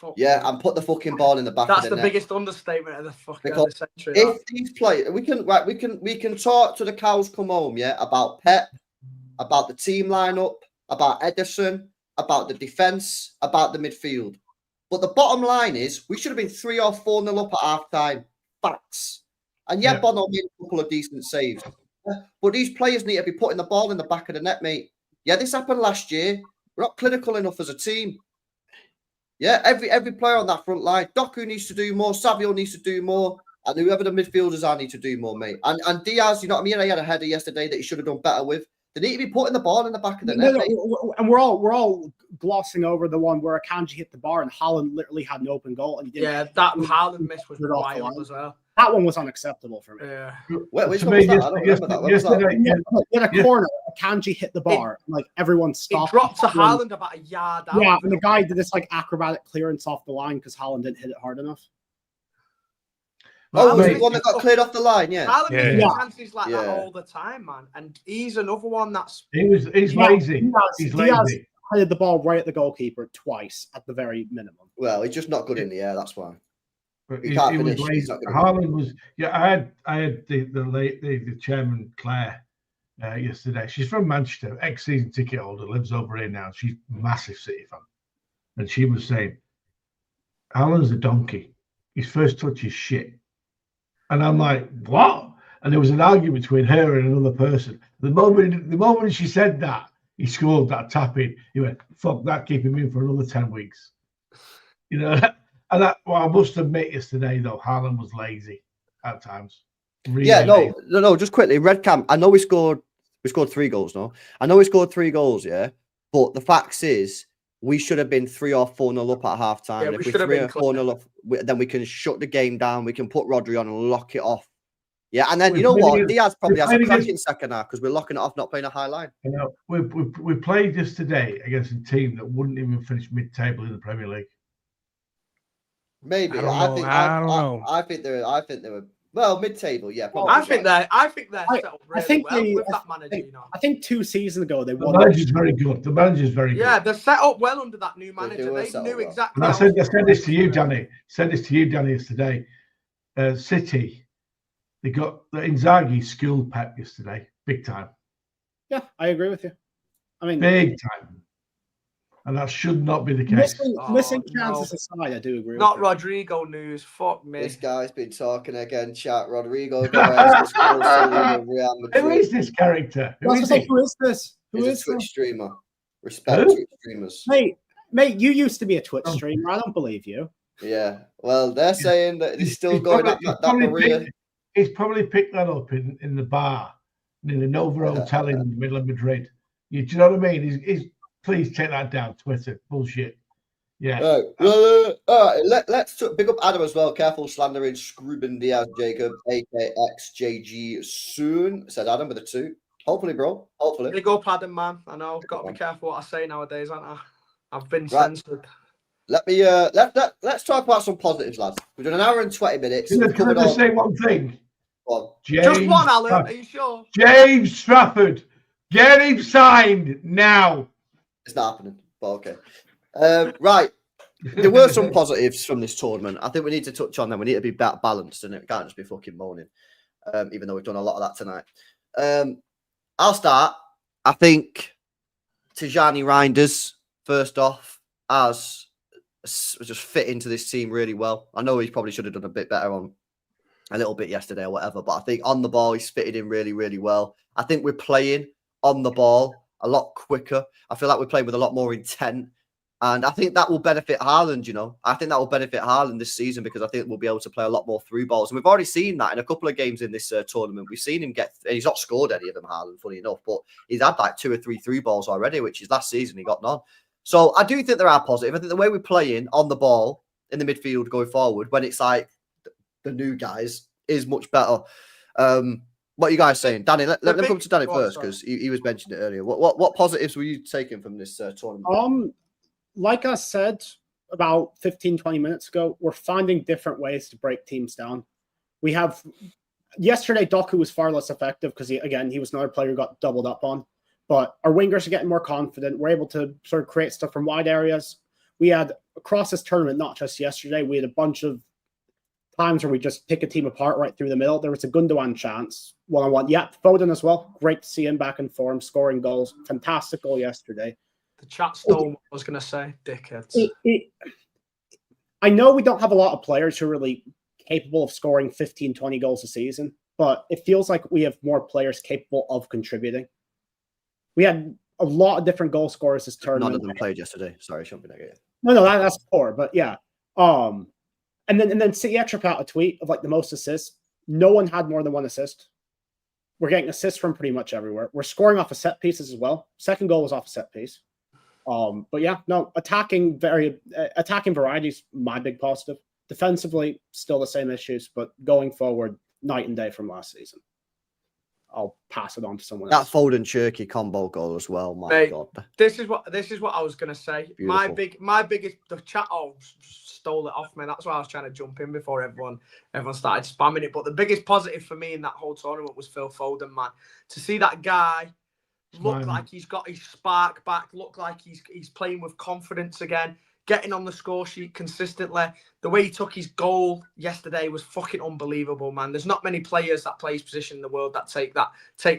And put the fucking ball in the back of the net. That's the biggest understatement of the fucking century. If these players, we can talk to the cows come home, about Pep, about the team lineup, about Ederson, about the defense, about the midfield. But the bottom line is we should have been 3 or 4-0 up at half time. Facts. And Bono made a couple of decent saves. But these players need to be putting the ball in the back of the net, mate. Yeah, this happened last year. We're not clinical enough as a team. Yeah, every player on that front line. Doku needs to do more. Savio needs to do more. And whoever the midfielders are need to do more, mate. And Diaz, you know what I mean? I had a header yesterday that he should have done better with. They need to be putting the ball in the back of the net. And we're all glossing over the one where Akanji hit the bar and Haaland literally had an open goal. And he didn't. That Haaland miss was wild as well. That one was unacceptable for me. Yeah. Which one was that? I don't remember that. In a corner, Akanji hit the bar. And, everyone stopped. It dropped to Haaland about a yard out. Yeah, and the guy did this acrobatic clearance off the line because Haaland didn't hit it hard enough. Oh, was it the one that got cleared off the line? Yeah. Haaland gets chances like that all the time, man. And he's another one that's... He's lazy. He's lazy. Headed the ball right at the goalkeeper twice at the very minimum. Well, he's just not good in the air, that's why. He was lazy. Haaland was... Yeah, I had the chairman, Claire, yesterday. She's from Manchester, ex-season ticket holder, lives over here now. She's a massive City fan. And she was saying, Haaland's a donkey. His first touch is shit. And I'm like, what? And there was an argument between her and another person. The moment she said that, he scored that tap in. He went, fuck that, keep him in for another 10 weeks. And I must admit yesterday, though, Haaland was lazy at times. Really lazy. No, just quickly, Red Camp, I know we scored 3 goals, no? I know we scored 3 goals, yeah? But the fact is, we should have been 3 or 4-0 up at half time. Yeah, if we're 3 or 4-0 up, then we can shut the game down. We can put Rodri on and lock it off. Yeah, and then you know what? Diaz probably has a cracking second half because we're locking it off, not playing a high line. We played yesterday against a team that wouldn't even finish mid-table in the Premier League. Maybe I don't know. I think they were. Well, mid-table, yeah. Probably. I think they're set up really well with that manager. I think 2 seasons ago they won. The manager's very good. Yeah, they're set up well under that new manager. They knew exactly. I said this to you, Danny. Yesterday. City, they got the Inzaghi schooled Pep yesterday, big time. Yeah, I agree with you. I mean, big time. And that should not be the case. missing no. Kansas aside, I do agree Not with you. Rodrigo news. Fuck me. This guy's been talking again, chat. Rodrigo Goes is supposed to leave with Real Who Madrid. is this character? Who That's is what I he? say, who is this? Who He's is a Twitch this? streamer. Respect Who? Twitch streamers. Mate, you used to be a Twitch Oh. streamer. I don't believe you. Yeah. Well, they're saying that he's still going probably, that Maria. He's probably picked that up in the bar in the Nova Hotel in the middle of Madrid. Do you know what I mean? He's please take that down, Twitter. Bullshit. Yeah. Right. Well, all right. Let's big up Adam as well. Careful slandering Scruben Diaz Jacob, AKXJG soon, said Adam with a 2. Hopefully, bro. Hopefully. Big up, Adam, man. I know. Got to be careful what I say nowadays, aren't I? I've been Right. censored. Let me let's talk about some positives, lads. We've done an hour and 20 minutes. Can I Covered just all. say one thing? Well, Just one, Alan. Strafford. Are you sure? James Strafford. Get him signed now. it's not happening, but okay. Right. There were some positives from this tournament. I think we need to touch on them. We need to be balanced, and it can't just be fucking moaning. Even though we've done a lot of that tonight. I'll start. I think Tijani Reinders, first off, as just fit into this team really well. I know he probably should have done a bit better on a little bit yesterday or whatever, but I think on the ball he's fitted in really, really well. I think we're playing on the ball a lot quicker. I feel like we're playing with a lot more intent. And I think that will benefit Haaland, you know. I think that will benefit Haaland this season because I think we'll be able to play a lot more through balls. And we've already seen that in a couple of games in this tournament. We've seen him get, and he's not scored any of them, Haaland, funny enough, but he's had like 2 or 3 through balls already, which is last season he got none. So I do think there are positive. I think the way we're playing on the ball in the midfield going forward, when it's like the new guys, is much better. What are you guys saying? Danny, let me come to Danny first because he was mentioning it earlier. What positives were you taking from this tournament? Like I said about 15, 20 minutes ago, we're finding different ways to break teams down. We have yesterday, Doku was far less effective because he was another player who got doubled up on. But our wingers are getting more confident. We're able to sort of create stuff from wide areas. We had across this tournament, not just yesterday, we had a bunch of times where we just pick a team apart right through the middle. There was a Gundogan chance, one-on-one. Yeah, Foden as well. Great to see him back in form, scoring goals. Fantastic goal yesterday. The chat stole what I was going to say, dickheads. I know we don't have a lot of players who are really capable of scoring 15, 20 goals a season, but it feels like we have more players capable of contributing. We had a lot of different goal scorers this tournament. None of them played yesterday. Sorry, shouldn't be negative. No, that's poor, but yeah. And then City Extra put out a tweet of like the most assists. No one had more than 1 assist. We're getting assists from pretty much everywhere. We're scoring off of set pieces as well. Second goal was off a set piece. But yeah, no, attacking variety is my big positive. Defensively, still the same issues, but going forward, night and day from last season. I'll pass it on to someone else. That Foden Cherky combo goal as well. My God, this is what I was gonna say. Beautiful. My biggest the chat stole it off me. That's why I was trying to jump in before everyone started spamming it. But the biggest positive for me in that whole tournament was Phil Foden, man. To see that guy look like he's got his spark back, look like he's playing with confidence again, getting on the score sheet consistently. The way he took his goal yesterday was fucking unbelievable, man. There's not many players that play his position in the world that take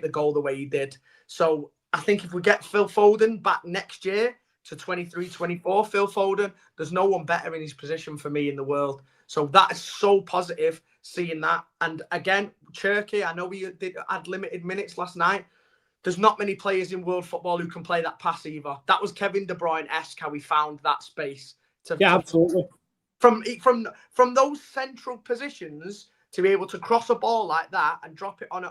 the goal the way he did. So I think if we get Phil Foden back next year to 23-24, Phil Foden, there's no one better in his position for me in the world. So that is so positive seeing that. And again, Cherky, I know we had limited minutes last night. There's not many players in world football who can play that pass either. That was Kevin De Bruyne-esque how he found that space. Absolutely. From those central positions to be able to cross a ball like that and drop it on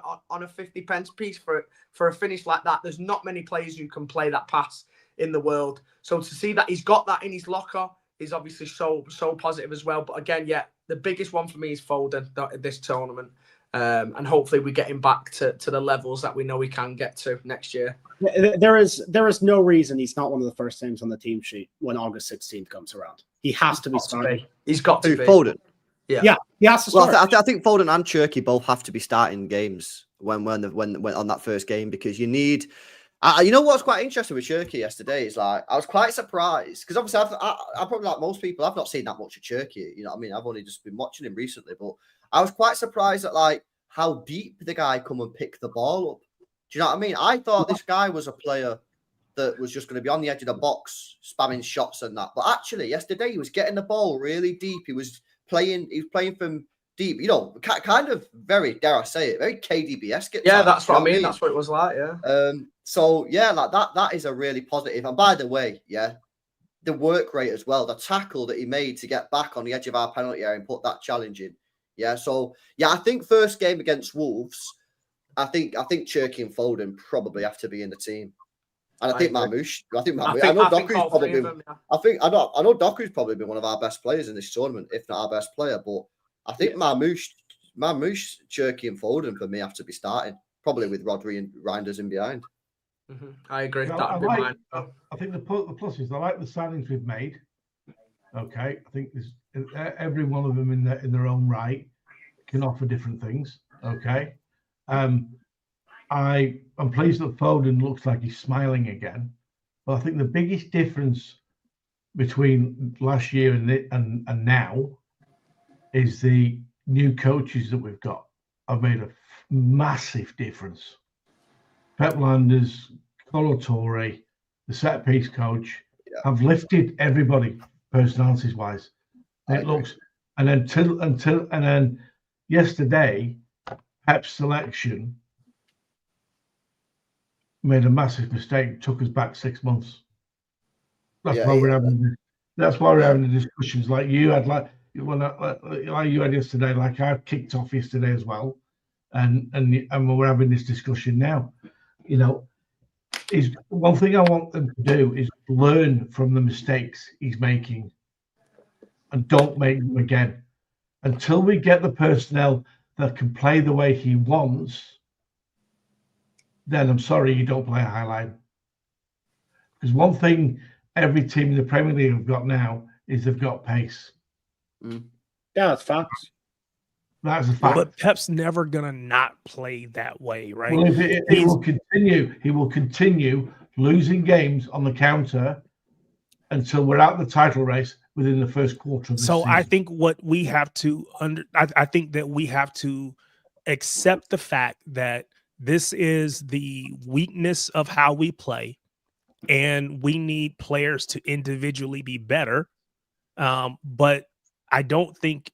a 50 pence piece for a finish like that, there's not many players who can play that pass in the world. So to see that he's got that in his locker is obviously so positive as well. But again, yeah, the biggest one for me is Foden this tournament. And hopefully we get him back to the levels that we know he can get to next year. There is no reason he's not one of the first names on the team sheet when August 16th comes around. He has to be starting. He's got to be. Foden. Yeah, he has to start. Well, I think Foden and Cherky both have to be starting games when on that first game because you need. You know what's quite interesting with Cherky yesterday is like I was quite surprised because obviously I probably like most people I've not seen that much of Cherky. You know what I mean? I've only just been watching him recently, but I was quite surprised at like how deep the guy come and pick the ball up. Do you know what I mean? I thought this guy was a player that was just going to be on the edge of the box, spamming shots and that. But actually, yesterday he was getting the ball really deep. He was playing from deep. You know, kind of very, dare I say it, very KDB-esque. Yeah, that's what I mean. That's what it was like. Yeah. So yeah, like that is a really positive. And by the way, yeah, the work rate as well, the tackle that he made to get back on the edge of our penalty area and put that challenge in. Yeah. So yeah, I think first game against Wolves, I think Cherky and Foden probably have to be in the team. And I think Marmoush. I know Doku's probably been. I know Doku's probably been one of our best players in this tournament, if not our best player. But I think Marmoush, Cherky, and Foden for me have to be starting, probably with Rodri and Reinders in behind. Mm-hmm. I agree. Yeah, I think the plus is I like the signings we've made. Okay, I think there's every one of them in their own right can offer different things. Okay, I'm pleased that Foden looks like he's smiling again, but I think the biggest difference between last year and now is the new coaches that we've got have made a massive difference. Pep Landers, Colo Torre, the set piece coach have lifted everybody personalities wise. It looks and then yesterday, Pep's selection made a massive mistake, took us back 6 months. That's why we're having the discussions like you had, like you had yesterday, like I kicked off yesterday as well, and we're having this discussion now. You know, is one thing I want them to do is learn from the mistakes he's making, and don't make them again. Until we get the personnel that can play the way he wants, then I'm sorry you don't play a high line. Because one thing every team in the Premier League have got now is they've got pace. Yeah, that's facts. That's a fact. But Pep's never gonna not play that way, right? Well, he will continue. He will continue losing games on the counter until we're out the title race within the first quarter of the season. I think what we have to I think that we have to accept the fact that this is the weakness of how we play, and we need players to individually be better. But I don't think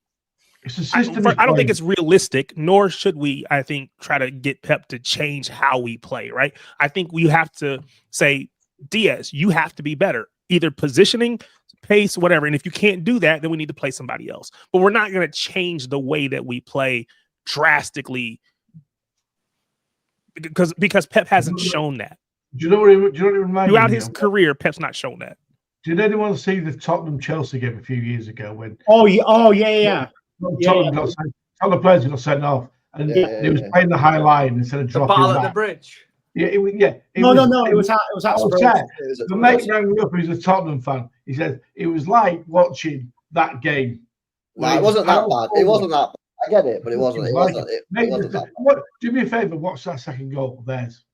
it's a system. I don't think it's realistic, nor should we, I think, try to get Pep to change how we play, right? I think we have to say, Diaz, you have to be better, either positioning, pace, whatever. And if you can't do that, then we need to play somebody else. But we're not going to change the way that we play drastically because Pep hasn't shown that. Do you know what it reminds me throughout his career? Pep's not shown that. Did anyone see the Tottenham Chelsea game a few years ago when? Yeah. Tottenham players got sent off, and he was playing the high line instead of dropping battle back. at the bridge. No. It was at Spurs. The mate rang me up. He's a Tottenham fan. He said it was like watching that game. No, it wasn't that bad. It wasn't that bad. I get it, but it wasn't. It wasn't that bad. Do me a favour. Watch that second goal. Theirs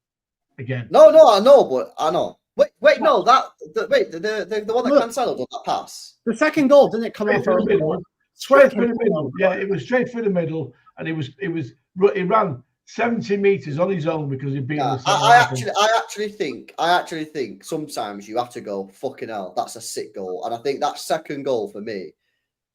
again. No, I know, but I know. Wait, no, the one that Cancelo did that pass. The second goal didn't come off the middle. Straight through the middle. Yeah, it was straight through the middle, and he ran 70 meters on his own because he'd been. I actually think sometimes you have to go, fucking hell, that's a sick goal. And I think that second goal for me,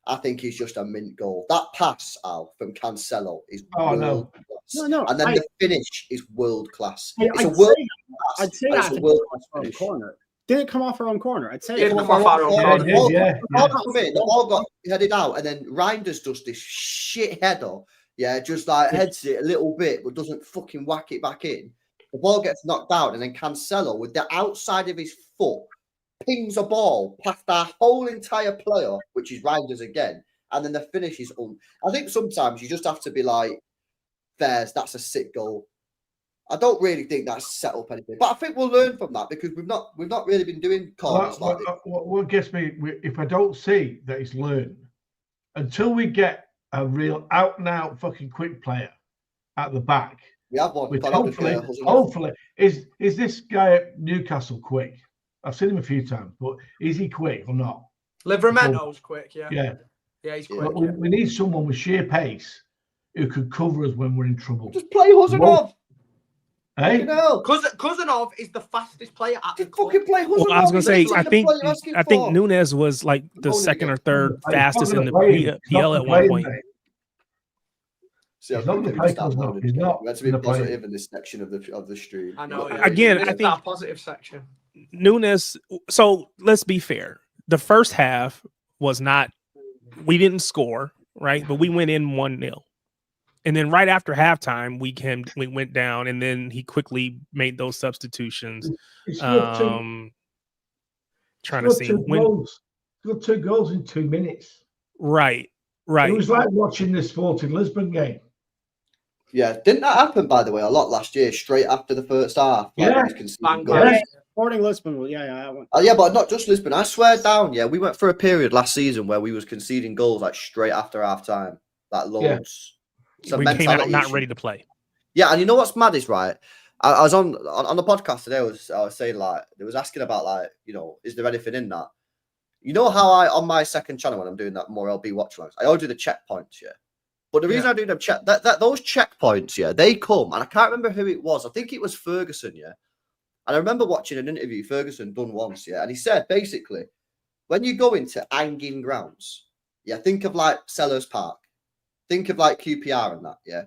I think is just a mint goal. That pass, Al, from Cancelo is world class. No. And then the finish is world class. I'd say that's a world class corner. Did it come off our own corner? I'd say it come off our own corner. The ball got headed out, and then Reinders does this shit header. Yeah, just like heads it a little bit, but doesn't fucking whack it back in. The ball gets knocked out, and then Cancelo, with the outside of his foot, pings a ball past our whole entire player, which is Reinders again, and then the finish is I think sometimes you just have to be like, that's a sick goal. I don't really think that's set up anything, but I think we'll learn from that because we've not really been doing corners like this. What gets me, if I don't see that he's learned, until we get a real out and out fucking quick player at the back, we have one. Hopefully, is this guy at Newcastle quick? I've seen him a few times, but is he quick or not? Livramento's quick, yeah. Yeah, he's quick. We need someone with sheer pace who could cover us when we're in trouble. Just play Huzanov. Hey, Cousinov is the fastest player at the Just fucking club. play. Well, I was gonna say, I think for. Nunez was like the Only second or again. third he's fastest not in the gonna play him. He's not PL gonna at one play him, point. mate. See, He's I not think gonna we play start Cousinov. moaning He's today. not We had to be gonna play positive him. in this section of the stream. I know. Yeah. Again, This I is think- our positive section. Nunez. So let's be fair. The first half was not. We didn't score, right? But we went in 1-0. And then right after halftime, we went down, and then he quickly made those substitutions. He scored Trying to see when. goals. He got 2 goals in 2 minutes. Right. It was like watching this Sporting Lisbon game. Yeah, didn't that happen, by the way, a lot last year, straight after the first half? Yeah. Bang, Goals. bang. Yeah, Sporting Lisbon. Yeah. Yeah, but not just Lisbon. I swear down, yeah, we went through a period last season where we was conceding goals like straight after half time, like loads. So We came out mentality not issue. ready to play. Yeah, and you know what's mad is right. I was on the podcast today. I was saying like they was asking about like is there anything in that? You know how I on my second channel when I'm doing that more LB watch longs, I always do the checkpoints, yeah. But the reason I do them those checkpoints, yeah, they come and I can't remember who it was. I think it was Ferguson, yeah. And I remember watching an interview Ferguson done once, yeah, and he said basically when you go into hanging grounds, yeah, think of like Sellers Park. Think of like QPR and that, yeah.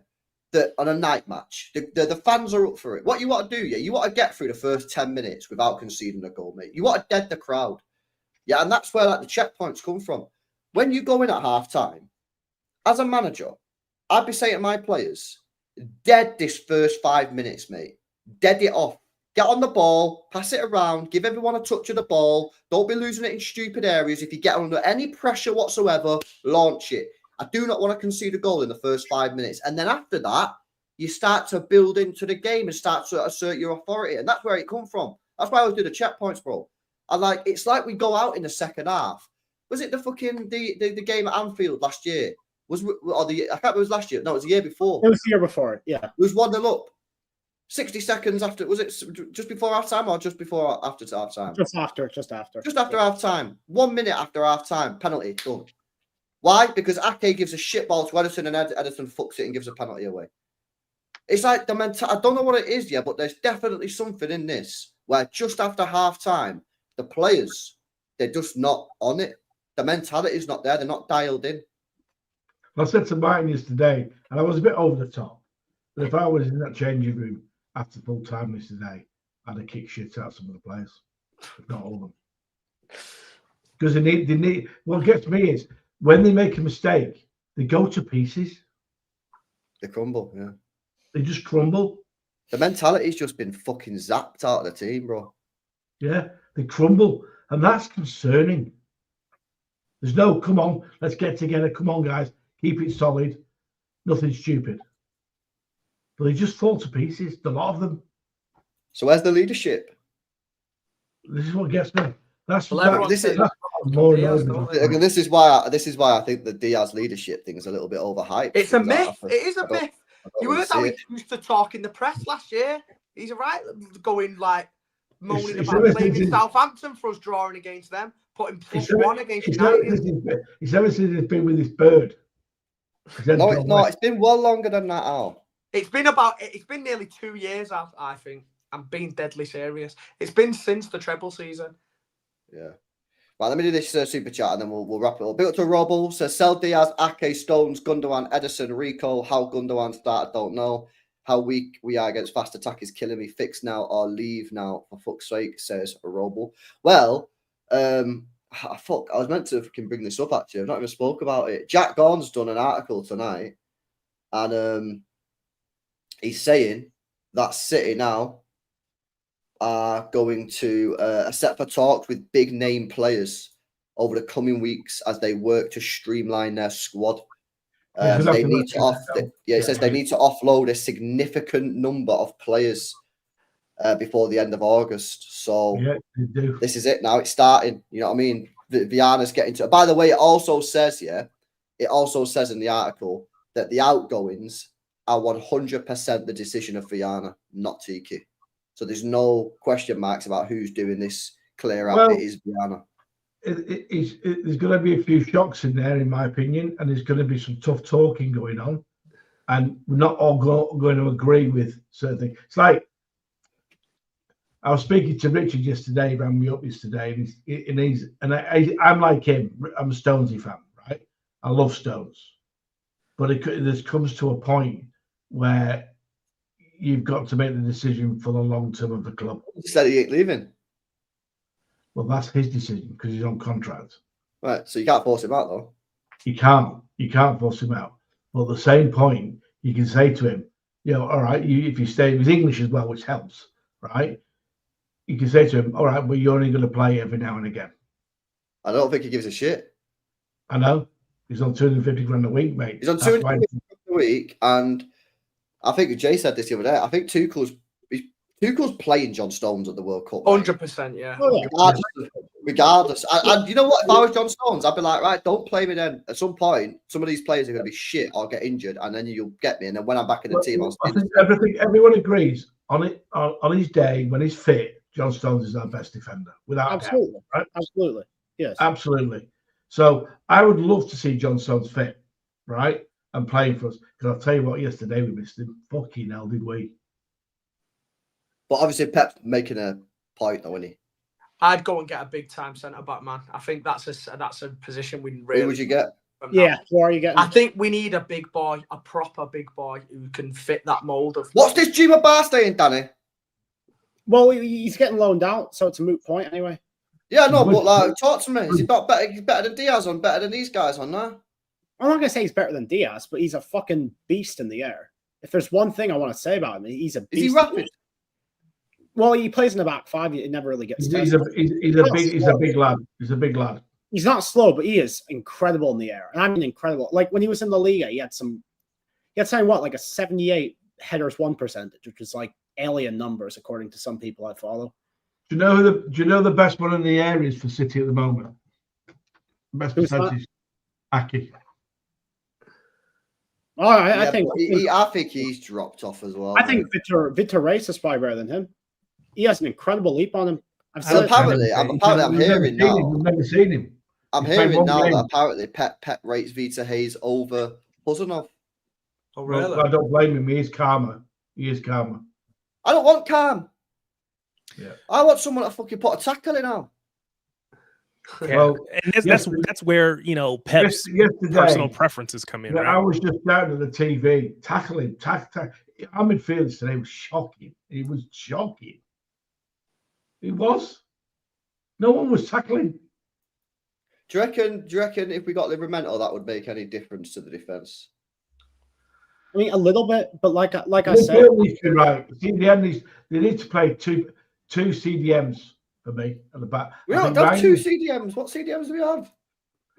That on a night match, the fans are up for it. What you want to do, yeah, you want to get through the first 10 minutes without conceding a goal, mate. You want to dead the crowd, yeah, and that's where like the checkpoints come from. When you go in at half time, as a manager, I'd be saying to my players, dead this first 5 minutes, mate. Dead it off. Get on the ball, pass it around, give everyone a touch of the ball. Don't be losing it in stupid areas. If you get under any pressure whatsoever, launch it. I do not want to concede a goal in the first 5 minutes. And then after that, you start to build into the game and start to assert your authority. And that's where it come from. That's why I always do the checkpoints, bro. And it's like we go out in the second half. Was it the fucking the game at Anfield last year? I can't remember, it was last year. No, it was the year before. It was the year before, yeah. It was 1-0 up. 60 seconds after, was it just before half time or just before after half time? Just after. Just after half time. 1 minute after half time, penalty, done. Why? Because Ake gives a shit ball to Edison and Edison fucks it and gives a penalty away. It's like the mental. I don't know what it is yet, but there's definitely something in this where just after half time, the players, they're just not on it. The mentality is not there. They're not dialed in. I said to Martin yesterday, and I was a bit over the top, but if I was in that changing room after full time yesterday, I'd have kicked shit out of some of the players, if not all of them. Because they need. What gets me is when they make a mistake, they go to pieces. They crumble, yeah. They just crumble. The mentality's just been fucking zapped out of the team, bro. Yeah, they crumble, and that's concerning. There's no, come on, let's get together. Come on, guys, keep it solid. Nothing stupid. But they just fall to pieces, a lot of them. So where's the leadership? This is what gets me. This is why I think the Diaz leadership thing is a little bit overhyped. It's a myth. It is a myth. You heard how he used to talk in the press last year. He's right going like moaning about blaming Southampton for us drawing against them, putting +1 against United. He's ever since he's been with this bird. No, it's not. It's been well longer than that, Al. It's been nearly 2 years, I think. I'm being deadly serious. It's been since the treble season. Yeah. Right, let me do this super chat and then we'll wrap it up. Big up to Robo. Says, sell Diaz, Ake, Stones, Gundogan, Edison, Rico. How Gundogan started, don't know. How weak we are against fast attack is killing me. Fix now or leave now, for fuck's sake, says Robo. Well, I was meant to fucking bring this up, actually. I've not even spoke about it. Jack Gorn's done an article tonight and he's saying that City now are going to set for talks with big name players over the coming weeks as they work to streamline their squad. They need to it says they need to offload a significant number of players before the end of August. So this is it now. It's starting. You know what I mean? Viana's getting to. By the way, it also says in the article that the outgoings are 100% the decision of Viana, not Tiki. So there's no question marks about who's doing this clear out. Well, it is Viana. There's going to be a few shocks in there, in my opinion, and there's going to be some tough talking going on. And we're not all going to agree with certain things. It's like I was speaking to Richard yesterday, rang me up yesterday, and I'm like him. I'm a Stonesy fan, right? I love Stones, but this comes to a point where you've got to make the decision for the long term of the club. He said he ain't leaving. Well, that's his decision because he's on contract. Right, so you can't force him out though. You can't force him out. But at the same point, you can say to him, all right, if you stay with English as well, which helps, right? You can say to him, all right, well, you're only going to play every now and again. I don't think he gives a shit. I know. He's on 250 grand a week, mate. He's on 250 grand a week, and I think Jay said this the other day. I think Tuchel's playing John Stones at the World Cup. 100%, yeah. Regardless. And you know what? If I was John Stones, I'd be like, right, don't play me then. At some point, some of these players are going to be shit or get injured, and then you'll get me. And then when I'm back in the team, I think everyone agrees on it. On his day, when he's fit, John Stones is our best defender, without absolutely, doubt, right? Absolutely, yes, absolutely. So I would love to see John Stones fit, right, and playing for us. Because I'll tell you what, yesterday we missed him. Fucking hell, did we? But obviously, Pep's making a point, though, isn't he? I'd go and get a big time centre back, man. I think that's a position we really. Who would you get? Yeah, who are you getting? I think we need a big boy, a proper big boy who can fit that mold of. What's this Juma Bar saying, Danny? Well, he's getting loaned out, so it's a moot point anyway. Yeah, no, but like, talk to me. Is he not better? He's better than Diaz on, better than these guys on there. I'm not gonna say he's better than Diaz, but he's a fucking beast in the air. If there's one thing I want to say about him, he's a beast. Is he rapid? Well, he plays in the back five. He never really gets. He's a big lad. He's a big lad. He's not slow, but he is incredible in the air. And I mean incredible. Like when he was in the Liga, he had something like a 78 headers 1%, which is like alien numbers according to some people I follow. Do you know the best one in the air is for City at the moment? The best percentage, Aki. Oh, I think he's dropped off as well. I think Victor Reis is probably better than him. He has an incredible leap on him. Apparently, I'm hearing now. We've never seen him. I'm hearing now that apparently Pep rates Vita Hayes over Huzanov. Oh, really? Well, I don't blame him. He is calmer. I don't want calm. Yeah. I want someone to fucking put a tackle in now. Yeah. Well, and that's where Pep's personal preferences come in. Right? I was just down at the TV tackling. Our midfielders today was shocking. It was shocking. It was. No one was tackling. Do you reckon if we got Livramento, that would make any difference to the defense? I mean, a little bit, but like I said, right. They need to play two CDMs for me at the back. We don't have two CDMs. What CDMs do we have?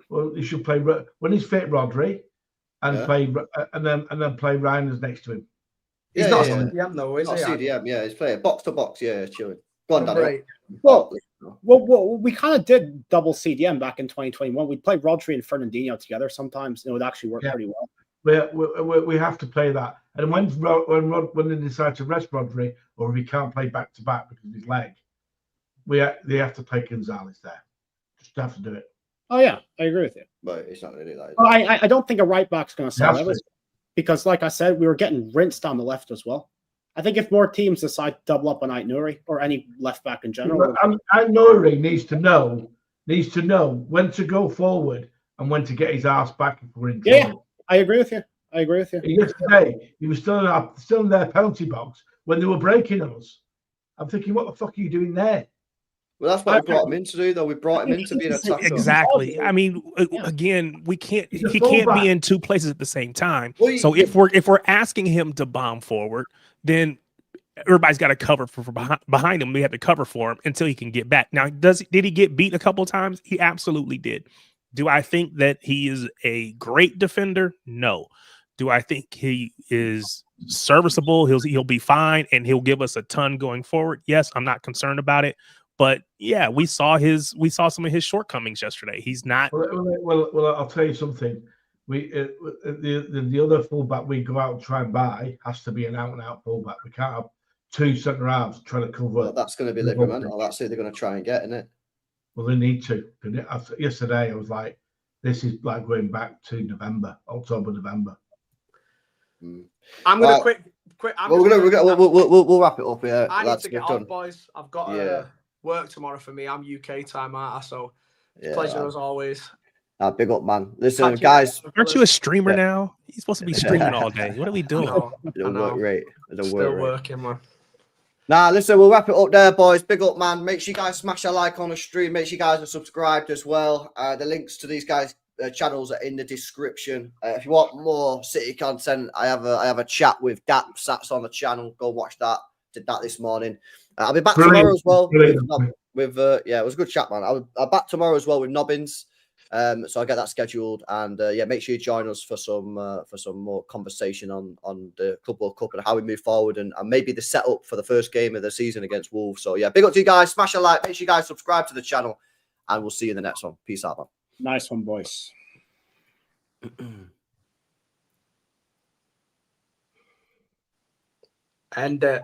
Well, he should play when he's fit, Rodri, and play and then play Reiners next to him. He's not CDM though, is he? CDM, yeah, he's playing box to box. Yeah, chilling. Go on, Danny. Right. Well, we kind of did double CDM back in 2021. We played Rodri and Fernandinho together sometimes, and it would actually work pretty well. We have to play that. And when they decide to rest Rodri, or if he can't play back to back because of his leg, they have to play Gonzalez there. Just have to do it. Oh yeah, I agree with you. But it's not going to do that. Well, I don't think a right back's going to sell it because, like I said, we were getting rinsed on the left as well. I think if more teams decide to double up on Ait-Nouri or any left back in general, Ait-Nouri needs to know when to go forward and when to get his ass back if we're in trouble. Yeah, I agree with you. Yesterday, he was still in their penalty box when they were breaking us. I'm thinking, what the fuck are you doing there? Well, that's what we brought him in to do, though. We brought him in to be an attacker. Exactly. I mean, again, he can't be in two places at the same time. So if we're asking him to bomb forward, then everybody's got to cover for behind him. We have to cover for him until he can get back. Now, did he get beat a couple of times? He absolutely did. Do I think that he is a great defender? No. Do I think he is serviceable? He'll be fine and he'll give us a ton going forward. Yes, I'm not concerned about it. But yeah, we saw some of his shortcomings yesterday. He's not. Well, I'll tell you something. The other fullback we go out and try and buy has to be an out and out fullback. We can't have two centre halves trying to cover. Well, that's going to be Livramento. That's who they're going to try and get, isn't it? Well, they need to. Yesterday, I was like, this is like going back to October, November. I'm going to quick. We'll wrap it up. Yeah, I need lads, to get we've off, done. boys. I've got Yeah. work tomorrow for me. I'm UK time, aren't I? So Yeah, pleasure as always. big up, man. Listen, Catch you guys. later, Aren't you a streamer Yeah. now? He's supposed to be streaming all day. What are we I doing? know. It'll work rate. It'll Still work rate. working, man. Nah, listen, we'll wrap it up there, boys. Big up, man. Make sure you guys smash a like on the stream. Make sure you guys are subscribed as well. The links to these guys' channels are in the description. If you want more City content, I have a chat with Daps. That's on the channel. Go watch that. Did that this morning. I'll be back tomorrow as well. With yeah, it was a good chat, man. I'll back tomorrow as well with Nobbins. So I'll get that scheduled, and yeah, make sure you join us for some more conversation on the Club World Cup and how we move forward, and maybe the setup for the first game of the season against Wolves. So yeah, big up to you guys. Smash a like. Make sure you guys subscribe to the channel, and we'll see you in the next one. Peace out, man. Nice one, boys. And